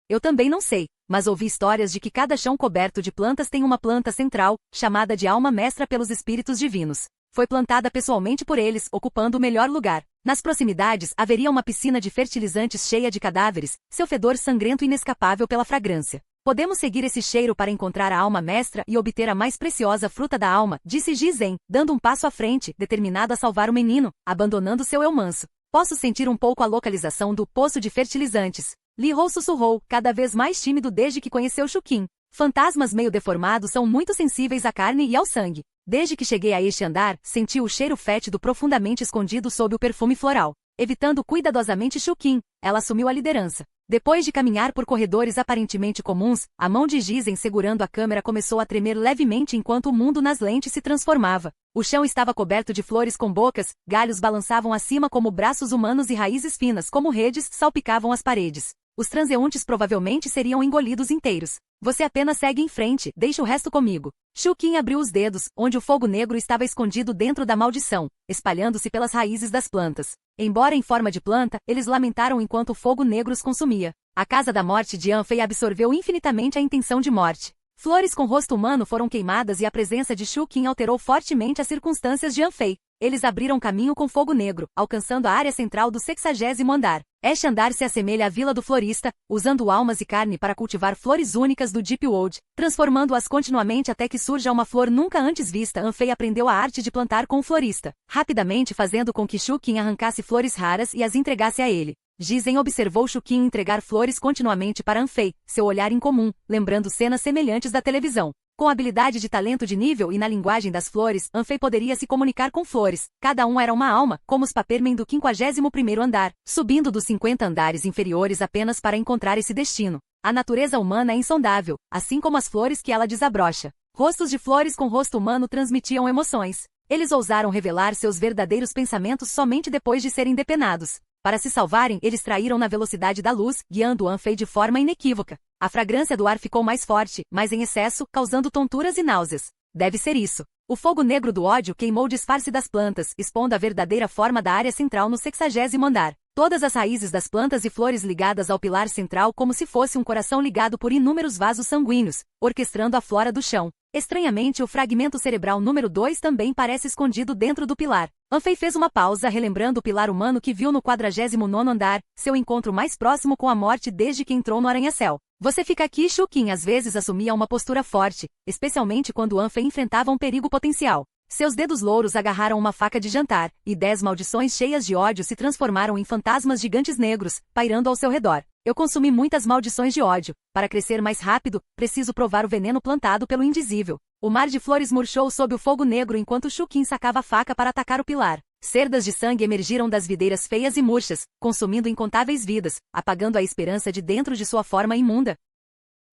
Eu também não sei, mas ouvi histórias de que cada chão coberto de plantas tem uma planta central, chamada de alma mestra pelos espíritos divinos. Foi plantada pessoalmente por eles, ocupando o melhor lugar. Nas proximidades haveria uma piscina de fertilizantes cheia de cadáveres, seu fedor sangrento inescapável pela fragrância. Podemos seguir esse cheiro para encontrar a alma mestra e obter a mais preciosa fruta da alma, disse Jizen, dando um passo à frente, determinado a salvar o menino, abandonando seu eu manso. Posso sentir um pouco a localização do poço de fertilizantes. Li Hou sussurrou, cada vez mais tímido desde que conheceu Shukin. Fantasmas meio deformados são muito sensíveis à carne e ao sangue. Desde que cheguei a este andar, senti o cheiro fétido profundamente escondido sob o perfume floral. Evitando cuidadosamente Shukin, ela assumiu a liderança. Depois de caminhar por corredores aparentemente comuns, a mão de Jizen segurando a câmera começou a tremer levemente enquanto o mundo nas lentes se transformava. O chão estava coberto de flores com bocas, galhos balançavam acima como braços humanos e raízes finas como redes salpicavam as paredes. Os transeuntes provavelmente seriam engolidos inteiros. Você apenas segue em frente, deixa o resto comigo. Shukin abriu os dedos, onde o fogo negro estava escondido dentro da maldição, espalhando-se pelas raízes das plantas. Embora em forma de planta, eles lamentaram enquanto o fogo negro os consumia. A casa da morte de Anfei absorveu infinitamente a intenção de morte. Flores com rosto humano foram queimadas e a presença de Shukin alterou fortemente as circunstâncias de Anfei. Eles abriram caminho com fogo negro, alcançando a área central do 60º andar. Este andar se assemelha à Vila do Florista, usando almas e carne para cultivar flores únicas do Deep Wood, transformando-as continuamente até que surja uma flor nunca antes vista. Anfei aprendeu a arte de plantar com o florista, rapidamente fazendo com que Shukin arrancasse flores raras e as entregasse a ele. Jizen observou Shukin entregar flores continuamente para Anfei, seu olhar incomum, lembrando cenas semelhantes da televisão. Com habilidade de talento de nível e na linguagem das flores, Anfei poderia se comunicar com flores. Cada um era uma alma, como os Papermen do 51º andar, subindo dos 50 andares inferiores apenas para encontrar esse destino. A natureza humana é insondável, assim como as flores que ela desabrocha. Rostos de flores com rosto humano transmitiam emoções. Eles ousaram revelar seus verdadeiros pensamentos somente depois de serem depenados. Para se salvarem, eles traíram na velocidade da luz, guiando Anfei de forma inequívoca. A fragrância do ar ficou mais forte, mas em excesso, causando tonturas e náuseas. Deve ser isso. O fogo negro do ódio queimou o disfarce das plantas, expondo a verdadeira forma da área central no 60º andar. Todas as raízes das plantas e flores ligadas ao pilar central como se fosse um coração ligado por inúmeros vasos sanguíneos, orquestrando a flora do chão. Estranhamente, o fragmento cerebral número 2 também parece escondido dentro do pilar. Anfei fez uma pausa, relembrando o pilar humano que viu no 49º andar, seu encontro mais próximo com a morte desde que entrou no arranha-céu. Você fica aqui. Shukin às vezes assumia uma postura forte, especialmente quando Anfei enfrentava um perigo potencial. Seus dedos louros agarraram uma faca de jantar, e 10 maldições cheias de ódio se transformaram em fantasmas gigantes negros, pairando ao seu redor. Eu consumi muitas maldições de ódio. Para crescer mais rápido, preciso provar o veneno plantado pelo indizível. O mar de flores murchou sob o fogo negro enquanto Shukin sacava a faca para atacar o pilar. Cerdas de sangue emergiram das videiras feias e murchas, consumindo incontáveis vidas, apagando a esperança de dentro de sua forma imunda.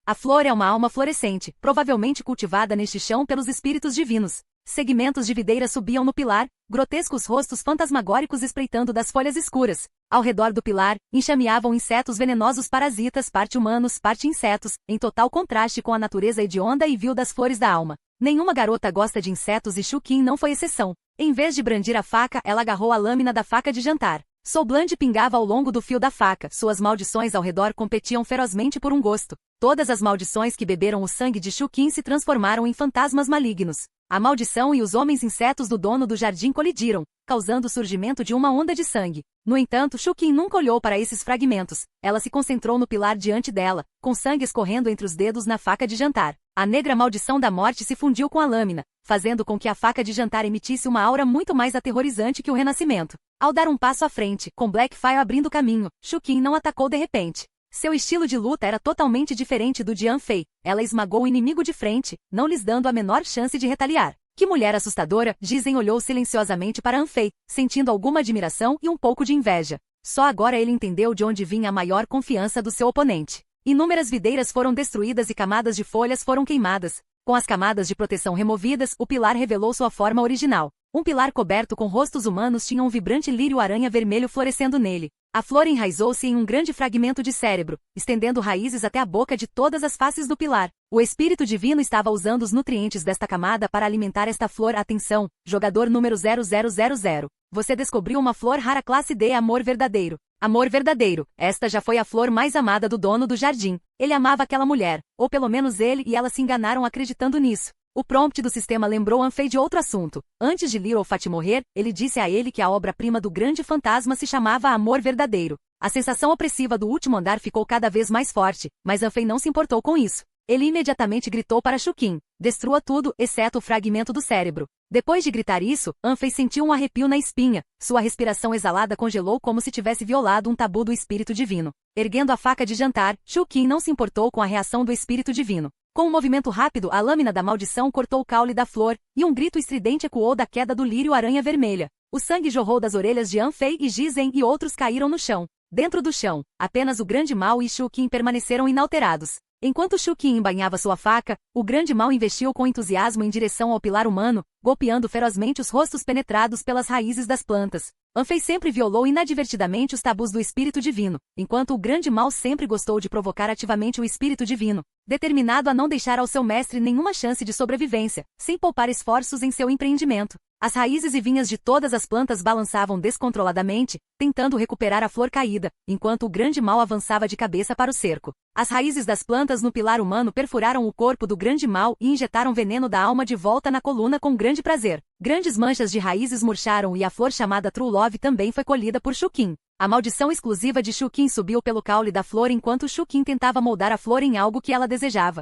A flor é uma alma florescente, provavelmente cultivada neste chão pelos espíritos divinos. Segmentos de videira subiam no pilar, grotescos rostos fantasmagóricos espreitando das folhas escuras. Ao redor do pilar, enxameavam insetos venenosos parasitas, parte humanos, parte insetos, em total contraste com a natureza hedionda e vil das flores da alma. Nenhuma garota gosta de insetos e Shukin não foi exceção. Em vez de brandir a faca, ela agarrou a lâmina da faca de jantar. Soulblind pingava ao longo do fio da faca, suas maldições ao redor competiam ferozmente por um gosto. Todas as maldições que beberam o sangue de Shukin se transformaram em fantasmas malignos. A maldição e os homens-insetos do dono do jardim colidiram, causando o surgimento de uma onda de sangue. No entanto, Shukin nunca olhou para esses fragmentos. Ela se concentrou no pilar diante dela, com sangue escorrendo entre os dedos na faca de jantar. A negra maldição da morte se fundiu com a lâmina, fazendo com que a faca de jantar emitisse uma aura muito mais aterrorizante que o renascimento. Ao dar um passo à frente, com Blackfire abrindo caminho, Shukin não atacou de repente. Seu estilo de luta era totalmente diferente do de Anfei. Ela esmagou o inimigo de frente, não lhes dando a menor chance de retaliar. Que mulher assustadora! Jizen olhou silenciosamente para Anfei, sentindo alguma admiração e um pouco de inveja. Só agora ele entendeu de onde vinha a maior confiança do seu oponente. Inúmeras videiras foram destruídas e camadas de folhas foram queimadas. Com as camadas de proteção removidas, o pilar revelou sua forma original. Um pilar coberto com rostos humanos tinha um vibrante lírio-aranha vermelho florescendo nele. A flor enraizou-se em um grande fragmento de cérebro, estendendo raízes até a boca de todas as faces do pilar. O espírito divino estava usando os nutrientes desta camada para alimentar esta flor. Atenção, jogador número 0000. Você descobriu uma flor rara classe D. Amor verdadeiro. Amor verdadeiro. Esta já foi a flor mais amada do dono do jardim. Ele amava aquela mulher, ou pelo menos ele e ela se enganaram acreditando nisso. O prompt do sistema lembrou Anfei de outro assunto. Antes de Little Fat morrer, ele disse a ele que a obra-prima do grande fantasma se chamava Amor Verdadeiro. A sensação opressiva do último andar ficou cada vez mais forte, mas Anfei não se importou com isso. Ele imediatamente gritou para Shukin: destrua tudo, exceto o fragmento do cérebro. Depois de gritar isso, Anfei sentiu um arrepio na espinha. Sua respiração exalada congelou como se tivesse violado um tabu do espírito divino. Erguendo a faca de jantar, Shukin não se importou com a reação do espírito divino. Com um movimento rápido, a lâmina da maldição cortou o caule da flor, e um grito estridente ecoou da queda do lírio-aranha vermelha. O sangue jorrou das orelhas de Anfei e Jizen e outros caíram no chão. Dentro do chão, apenas o Grande Mal e Shukin permaneceram inalterados. Enquanto Shukin embainhava sua faca, o Grande Mal investiu com entusiasmo em direção ao pilar humano, golpeando ferozmente os rostos penetrados pelas raízes das plantas. Anfei sempre violou inadvertidamente os tabus do espírito divino, enquanto o Grande Mal sempre gostou de provocar ativamente o espírito divino, determinado a não deixar ao seu mestre nenhuma chance de sobrevivência, sem poupar esforços em seu empreendimento. As raízes e vinhas de todas as plantas balançavam descontroladamente, tentando recuperar a flor caída, enquanto o grande mal avançava de cabeça para o cerco. As raízes das plantas no pilar humano perfuraram o corpo do grande mal e injetaram veneno da alma de volta na coluna com grande prazer. Grandes manchas de raízes murcharam e a flor chamada True Love também foi colhida por Shukin. A maldição exclusiva de Shukin subiu pelo caule da flor enquanto Shukin tentava moldar a flor em algo que ela desejava.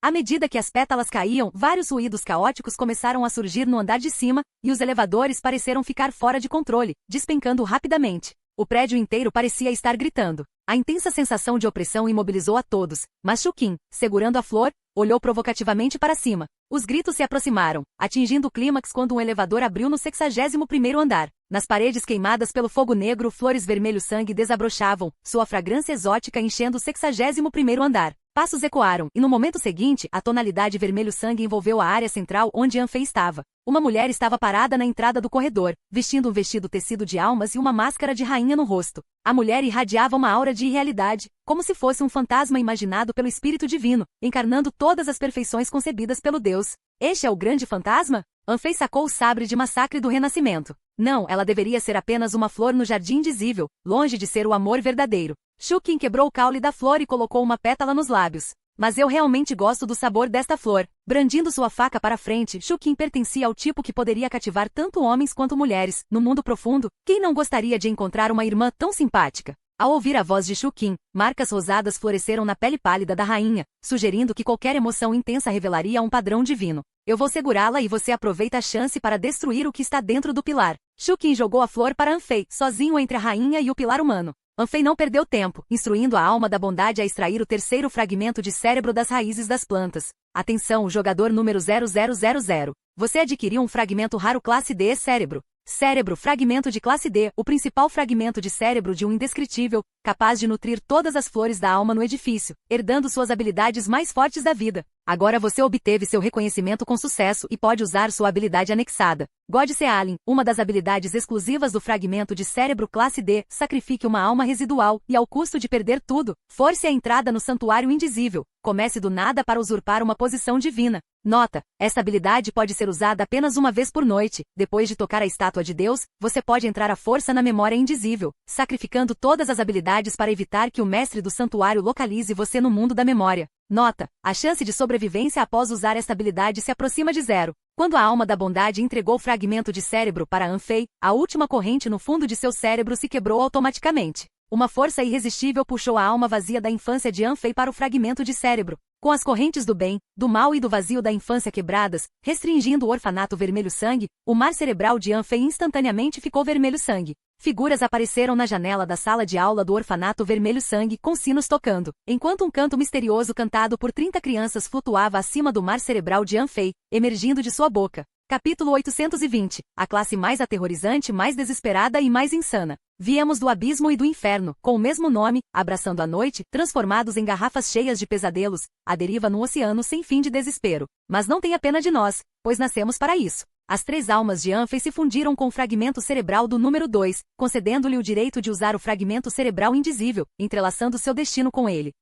À medida que as pétalas caíam, vários ruídos caóticos começaram a surgir no andar de cima, e os elevadores pareceram ficar fora de controle, despencando rapidamente. O prédio inteiro parecia estar gritando. A intensa sensação de opressão imobilizou a todos, mas Shukin, segurando a flor, olhou provocativamente para cima. Os gritos se aproximaram, atingindo o clímax quando um elevador abriu no 61º andar. Nas paredes queimadas pelo fogo negro, flores vermelho-sangue desabrochavam, sua fragrância exótica enchendo o 61º andar. Passos ecoaram, e no momento seguinte, a tonalidade vermelho-sangue envolveu a área central onde Anfei estava. Uma mulher estava parada na entrada do corredor, vestindo um vestido tecido de almas e uma máscara de rainha no rosto. A mulher irradiava uma aura de irrealidade, como se fosse um fantasma imaginado pelo Espírito Divino, encarnando todas as perfeições concebidas pelo Deus. Este é o grande fantasma? Anfei sacou o sabre de massacre do renascimento. Não, ela deveria ser apenas uma flor no jardim indizível, longe de ser o amor verdadeiro. Shukin quebrou o caule da flor e colocou uma pétala nos lábios. Mas eu realmente gosto do sabor desta flor. Brandindo sua faca para frente, Shukin pertencia ao tipo que poderia cativar tanto homens quanto mulheres. No mundo profundo, quem não gostaria de encontrar uma irmã tão simpática? Ao ouvir a voz de Shukin, marcas rosadas floresceram na pele pálida da rainha, sugerindo que qualquer emoção intensa revelaria um padrão divino. Eu vou segurá-la e você aproveita a chance para destruir o que está dentro do pilar. Shukin jogou a flor para Anfei, sozinho entre a rainha e o pilar humano. Anfei não perdeu tempo, instruindo a alma da bondade a extrair o terceiro fragmento de cérebro das raízes das plantas. Atenção, jogador número 0000. Você adquiriu um fragmento raro classe D cérebro. Cérebro, fragmento de classe D, o principal fragmento de cérebro de um indescritível, capaz de nutrir todas as flores da alma no edifício, herdando suas habilidades mais fortes da vida. Agora você obteve seu reconhecimento com sucesso e pode usar sua habilidade anexada. God Sealin, uma das habilidades exclusivas do fragmento de cérebro classe D, sacrifique uma alma residual e ao custo de perder tudo, force a entrada no santuário indizível. Comece do nada para usurpar uma posição divina. Nota: esta habilidade pode ser usada apenas uma vez por noite. Depois de tocar a estátua de Deus, você pode entrar à força na memória indizível, sacrificando todas as habilidades para evitar que o mestre do santuário localize você no mundo da memória. Nota: a chance de sobrevivência após usar esta habilidade se aproxima de zero. Quando a alma da bondade entregou o fragmento de cérebro para Anfei, a última corrente no fundo de seu cérebro se quebrou automaticamente. Uma força irresistível puxou a alma vazia da infância de Anfei para o fragmento de cérebro. Com as correntes do bem, do mal e do vazio da infância quebradas, restringindo o orfanato vermelho-sangue, o mar cerebral de Anfei instantaneamente ficou vermelho-sangue. Figuras apareceram na janela da sala de aula do orfanato vermelho-sangue com sinos tocando, enquanto um canto misterioso cantado por 30 crianças flutuava acima do mar cerebral de Anfei, emergindo de sua boca. Capítulo 820. A classe mais aterrorizante, mais desesperada e mais insana. Viemos do abismo e do inferno, com o mesmo nome, abraçando a noite, transformados em garrafas cheias de pesadelos, à deriva num oceano sem fim de desespero. Mas não tenha pena de nós, pois nascemos para isso. As 3 almas de Anfei se fundiram com o fragmento cerebral do número 2, concedendo-lhe o direito de usar o fragmento cerebral indizível, entrelaçando seu destino com ele.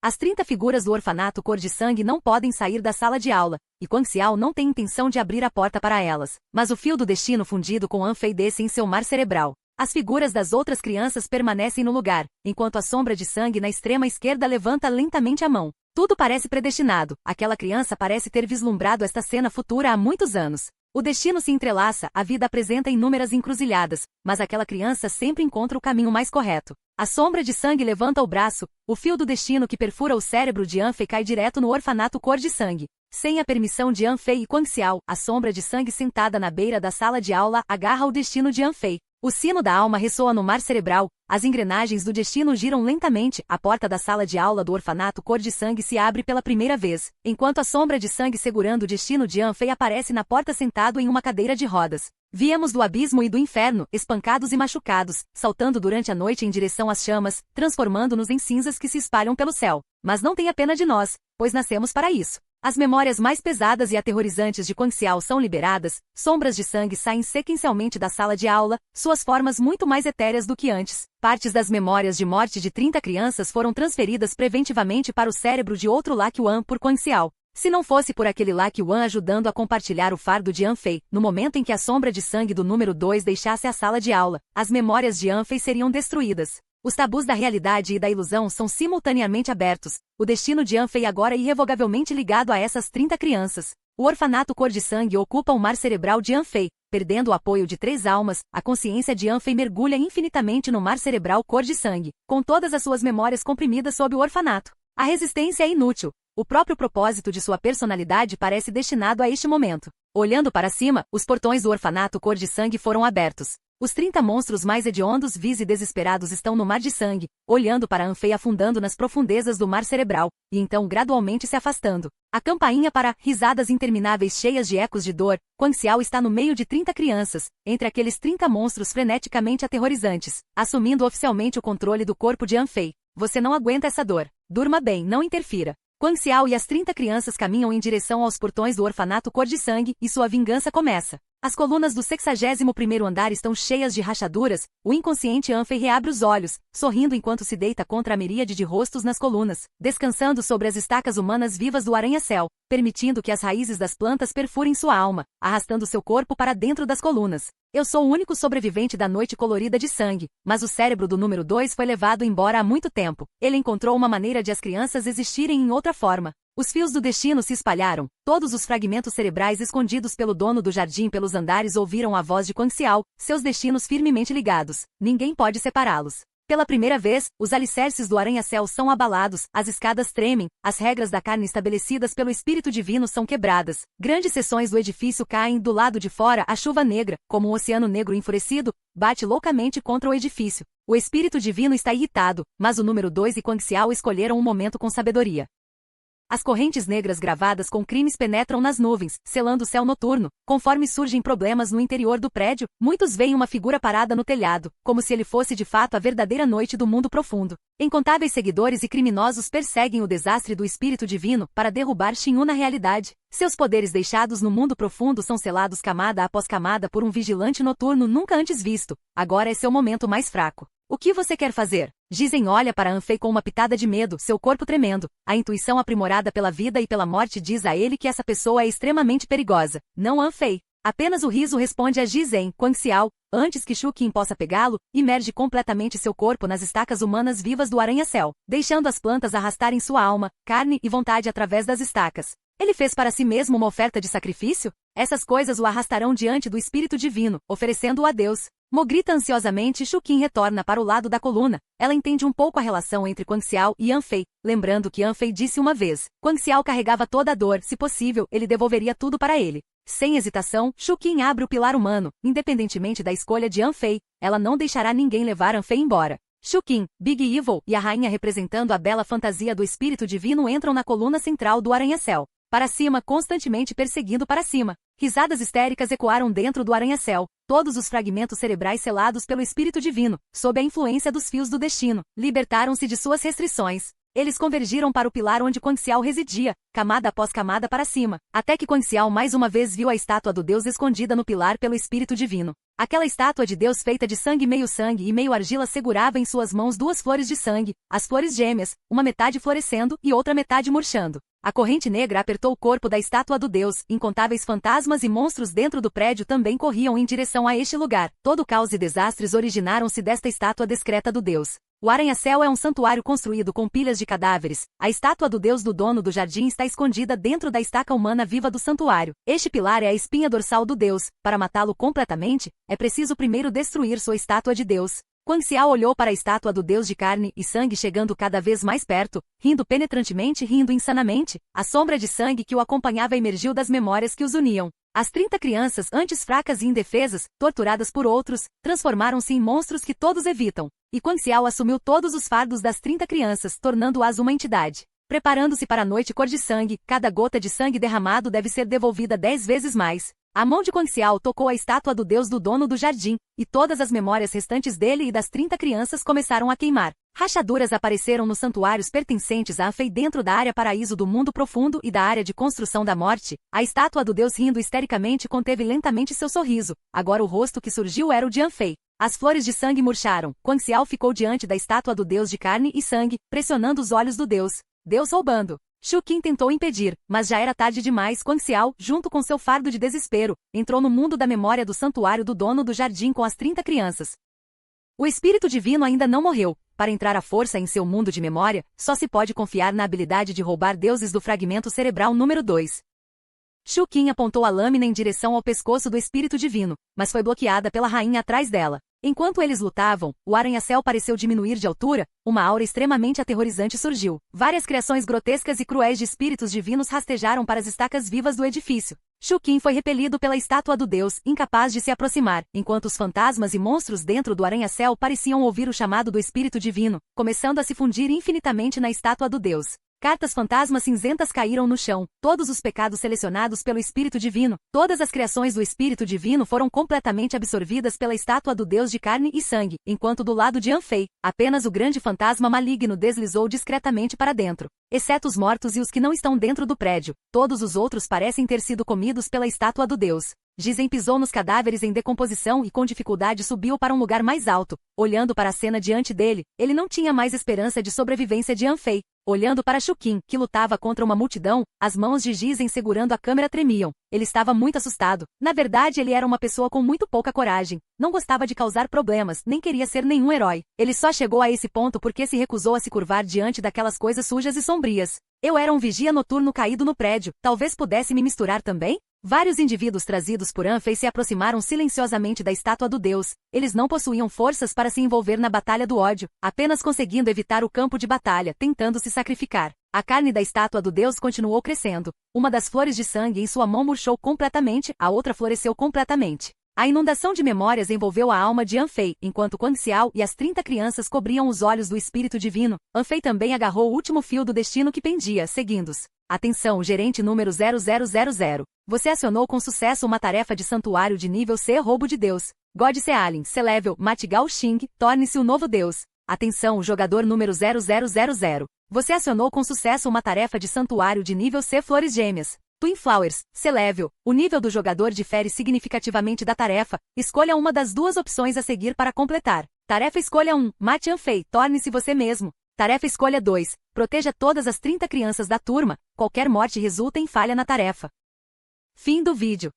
As 30 figuras do orfanato cor de sangue não podem sair da sala de aula, e Quan Xiao não tem intenção de abrir a porta para elas. Mas o fio do destino fundido com Anfei desce em seu mar cerebral. As figuras das outras crianças permanecem no lugar, enquanto a sombra de sangue na extrema esquerda levanta lentamente a mão. Tudo parece predestinado, aquela criança parece ter vislumbrado esta cena futura há muitos anos. O destino se entrelaça, a vida apresenta inúmeras encruzilhadas, mas aquela criança sempre encontra o caminho mais correto. A sombra de sangue levanta o braço, o fio do destino que perfura o cérebro de Anfei cai direto no orfanato cor de sangue. Sem a permissão de Anfei e Quan Xiao, a sombra de sangue sentada na beira da sala de aula agarra o destino de Anfei. O sino da alma ressoa no mar cerebral, as engrenagens do destino giram lentamente, a porta da sala de aula do orfanato cor de sangue se abre pela primeira vez, enquanto a sombra de sangue segurando o destino de Anfei aparece na porta sentado em uma cadeira de rodas. Viemos do abismo e do inferno, espancados e machucados, saltando durante a noite em direção às chamas, transformando-nos em cinzas que se espalham pelo céu. Mas não tenha pena de nós, pois nascemos para isso. As memórias mais pesadas e aterrorizantes de Quan Xiao são liberadas, sombras de sangue saem sequencialmente da sala de aula, suas formas muito mais etéreas do que antes. Partes das memórias de morte de 30 crianças foram transferidas preventivamente para o cérebro de outro Lac Yuan por Quan Xiao. Se não fosse por aquele lá Yuan ajudando a compartilhar o fardo de Anfei, no momento em que a sombra de sangue do número 2 deixasse a sala de aula, as memórias de Anfei seriam destruídas. Os tabus da realidade e da ilusão são simultaneamente abertos. O destino de Anfei agora é irrevogavelmente ligado a essas 30 crianças. O orfanato cor de sangue ocupa o mar cerebral de Anfei. Perdendo o apoio de 3 almas, a consciência de Anfei mergulha infinitamente no mar cerebral cor de sangue, com todas as suas memórias comprimidas sob o orfanato. A resistência é inútil. O próprio propósito de sua personalidade parece destinado a este momento. Olhando para cima, os portões do orfanato cor de sangue foram abertos. Os 30 monstros mais hediondos, vis e desesperados estão no mar de sangue, olhando para Anfei afundando nas profundezas do mar cerebral, e então gradualmente se afastando. A campainha para risadas intermináveis cheias de ecos de dor, Quan Xiao está no meio de 30 crianças, entre aqueles 30 monstros freneticamente aterrorizantes, assumindo oficialmente o controle do corpo de Anfei. Você não aguenta essa dor. Durma bem, não interfira. Quan Xiao e as 30 crianças caminham em direção aos portões do orfanato cor de sangue, e sua vingança começa. As colunas do 61º andar estão cheias de rachaduras, o inconsciente Anfei reabre os olhos, sorrindo enquanto se deita contra a miríade de rostos nas colunas, descansando sobre as estacas humanas vivas do arranha-céu, permitindo que as raízes das plantas perfurem sua alma, arrastando seu corpo para dentro das colunas. Eu sou o único sobrevivente da noite colorida de sangue, mas o cérebro do número 2 foi levado embora há muito tempo. Ele encontrou uma maneira de as crianças existirem em outra forma. Os fios do destino se espalharam, todos os fragmentos cerebrais escondidos pelo dono do jardim pelos andares ouviram a voz de Quan Xiao, seus destinos firmemente ligados. Ninguém pode separá-los. Pela primeira vez, os alicerces do arranha-céu são abalados, as escadas tremem, as regras da carne estabelecidas pelo Espírito Divino são quebradas. Grandes seções do edifício caem do lado de fora, a chuva negra, como um oceano negro enfurecido, bate loucamente contra o edifício. O Espírito Divino está irritado, mas o número 2 e Quan Xiao escolheram um momento com sabedoria. As correntes negras gravadas com crimes penetram nas nuvens, selando o céu noturno. Conforme surgem problemas no interior do prédio, muitos veem uma figura parada no telhado, como se ele fosse de fato a verdadeira noite do mundo profundo. Incontáveis seguidores e criminosos perseguem o desastre do Espírito Divino para derrubar Xinyu na realidade. Seus poderes deixados no mundo profundo são selados camada após camada por um vigilante noturno nunca antes visto. Agora é seu momento mais fraco. O que você quer fazer? Jizen olha para Anfei com uma pitada de medo, seu corpo tremendo. A intuição aprimorada pela vida e pela morte diz a ele que essa pessoa é extremamente perigosa. Não Anfei. Apenas o riso responde a Jizen. Quan Xiao, antes que Shu Qin possa pegá-lo, imerge completamente seu corpo nas estacas humanas vivas do arranha-céu, deixando as plantas arrastarem sua alma, carne e vontade através das estacas. Ele fez para si mesmo uma oferta de sacrifício? Essas coisas o arrastarão diante do Espírito Divino, oferecendo-o a Deus. Mo grita ansiosamente e Shu Qin retorna para o lado da coluna. Ela entende um pouco a relação entre Quan Xiao e Anfei, lembrando que Anfei disse uma vez. Quan Xiao carregava toda a dor, se possível, ele devolveria tudo para ele. Sem hesitação, Shu Qin abre o pilar humano, independentemente da escolha de Anfei, ela não deixará ninguém levar Anfei embora. Shu Qin, Big Evil e a rainha representando a bela fantasia do Espírito Divino entram na coluna central do arranha-céu. Para cima, constantemente perseguindo para cima. Risadas histéricas ecoaram dentro do arranha-céu, todos os fragmentos cerebrais selados pelo Espírito Divino, sob a influência dos fios do destino, libertaram-se de suas restrições. Eles convergiram para o pilar onde Quan Xiao residia, camada após camada para cima, até que Quan Xiao mais uma vez viu a estátua do Deus escondida no pilar pelo Espírito Divino. Aquela estátua de Deus feita de sangue e meio argila segurava em suas mãos 2 flores de sangue, as flores gêmeas, uma metade florescendo e outra metade murchando. A corrente negra apertou o corpo da estátua do Deus, incontáveis fantasmas e monstros dentro do prédio também corriam em direção a este lugar. Todo caos e desastres originaram-se desta estátua discreta do Deus. O arranha-céu é um santuário construído com pilhas de cadáveres. A estátua do Deus do dono do jardim está escondida dentro da estaca humana viva do santuário. Este pilar é a espinha dorsal do Deus. Para matá-lo completamente, é preciso primeiro destruir sua estátua de Deus. Quan Xiao olhou para a estátua do Deus de carne e sangue chegando cada vez mais perto, rindo penetrantemente, rindo insanamente. A sombra de sangue que o acompanhava emergiu das memórias que os uniam. As 30 crianças, antes fracas e indefesas, torturadas por outros, transformaram-se em monstros que todos evitam. E Quan Xiao assumiu todos os fardos das 30 crianças, tornando-as uma entidade. Preparando-se para a noite cor de sangue, cada gota de sangue derramado deve ser devolvida 10 vezes mais. A mão de Quan Xiao tocou a estátua do Deus do dono do jardim, e todas as memórias restantes dele e das 30 crianças começaram a queimar. Rachaduras apareceram nos santuários pertencentes a Anfei dentro da área paraíso do mundo profundo e da área de construção da morte. A estátua do Deus rindo histericamente conteve lentamente seu sorriso. Agora o rosto que surgiu era o de Anfei. As flores de sangue murcharam. Quan Xiao ficou diante da estátua do Deus de carne e sangue, pressionando os olhos do Deus. Deus roubando. Shu Qin tentou impedir, mas já era tarde demais quando Xiao, junto com seu fardo de desespero, entrou no mundo da memória do santuário do dono do jardim com as 30 crianças. O espírito divino ainda não morreu. Para entrar à força em seu mundo de memória, só se pode confiar na habilidade de roubar deuses do fragmento cerebral número 2. Shu Qin apontou a lâmina em direção ao pescoço do espírito divino, mas foi bloqueada pela rainha atrás dela. Enquanto eles lutavam, o arranha-céu pareceu diminuir de altura, uma aura extremamente aterrorizante surgiu. Várias criações grotescas e cruéis de espíritos divinos rastejaram para as estacas vivas do edifício. Shu Qin foi repelido pela estátua do deus, incapaz de se aproximar, enquanto os fantasmas e monstros dentro do arranha-céu pareciam ouvir o chamado do espírito divino, começando a se fundir infinitamente na estátua do deus. Cartas fantasmas cinzentas caíram no chão, todos os pecados selecionados pelo Espírito Divino, todas as criações do Espírito Divino foram completamente absorvidas pela estátua do Deus de carne e sangue, enquanto do lado de Anfei, apenas o grande fantasma maligno deslizou discretamente para dentro. Exceto os mortos e os que não estão dentro do prédio, todos os outros parecem ter sido comidos pela estátua do Deus. Jizen pisou nos cadáveres em decomposição e com dificuldade subiu para um lugar mais alto. Olhando para a cena diante dele, ele não tinha mais esperança de sobrevivência de Anfei. Olhando para Shu Qin, que lutava contra uma multidão, as mãos de Jizen segurando a câmera tremiam. Ele estava muito assustado. Na verdade, ele era uma pessoa com muito pouca coragem. Não gostava de causar problemas, nem queria ser nenhum herói. Ele só chegou a esse ponto porque se recusou a se curvar diante daquelas coisas sujas e sombrias. Eu era um vigia noturno caído no prédio, talvez pudesse me misturar também? Vários indivíduos trazidos por Anfei se aproximaram silenciosamente da estátua do deus. Eles não possuíam forças para se envolver na batalha do ódio, apenas conseguindo evitar o campo de batalha, tentando se sacrificar. A carne da estátua do deus continuou crescendo. Uma das flores de sangue em sua mão murchou completamente, a outra floresceu completamente. A inundação de memórias envolveu a alma de Anfei, enquanto Quan Xiao e as 30 crianças cobriam os olhos do espírito divino. Anfei também agarrou o último fio do destino que pendia, seguindo-os. Atenção, gerente número 0000. Você acionou com sucesso uma tarefa de santuário de nível C, roubo de Deus. God Sealin, C-Level, Matigal Xing, torne-se o novo Deus. Atenção, jogador número 0000. Você acionou com sucesso uma tarefa de santuário de nível C, Flores Gêmeas. Twin Flowers, C-Level. O nível do jogador difere significativamente da tarefa. Escolha uma das duas opções a seguir para completar. Tarefa escolha 1, mate Anfei, torne-se você mesmo. Tarefa escolha 2, proteja todas as 30 crianças da turma. Qualquer morte resulta em falha na tarefa. Fim do vídeo.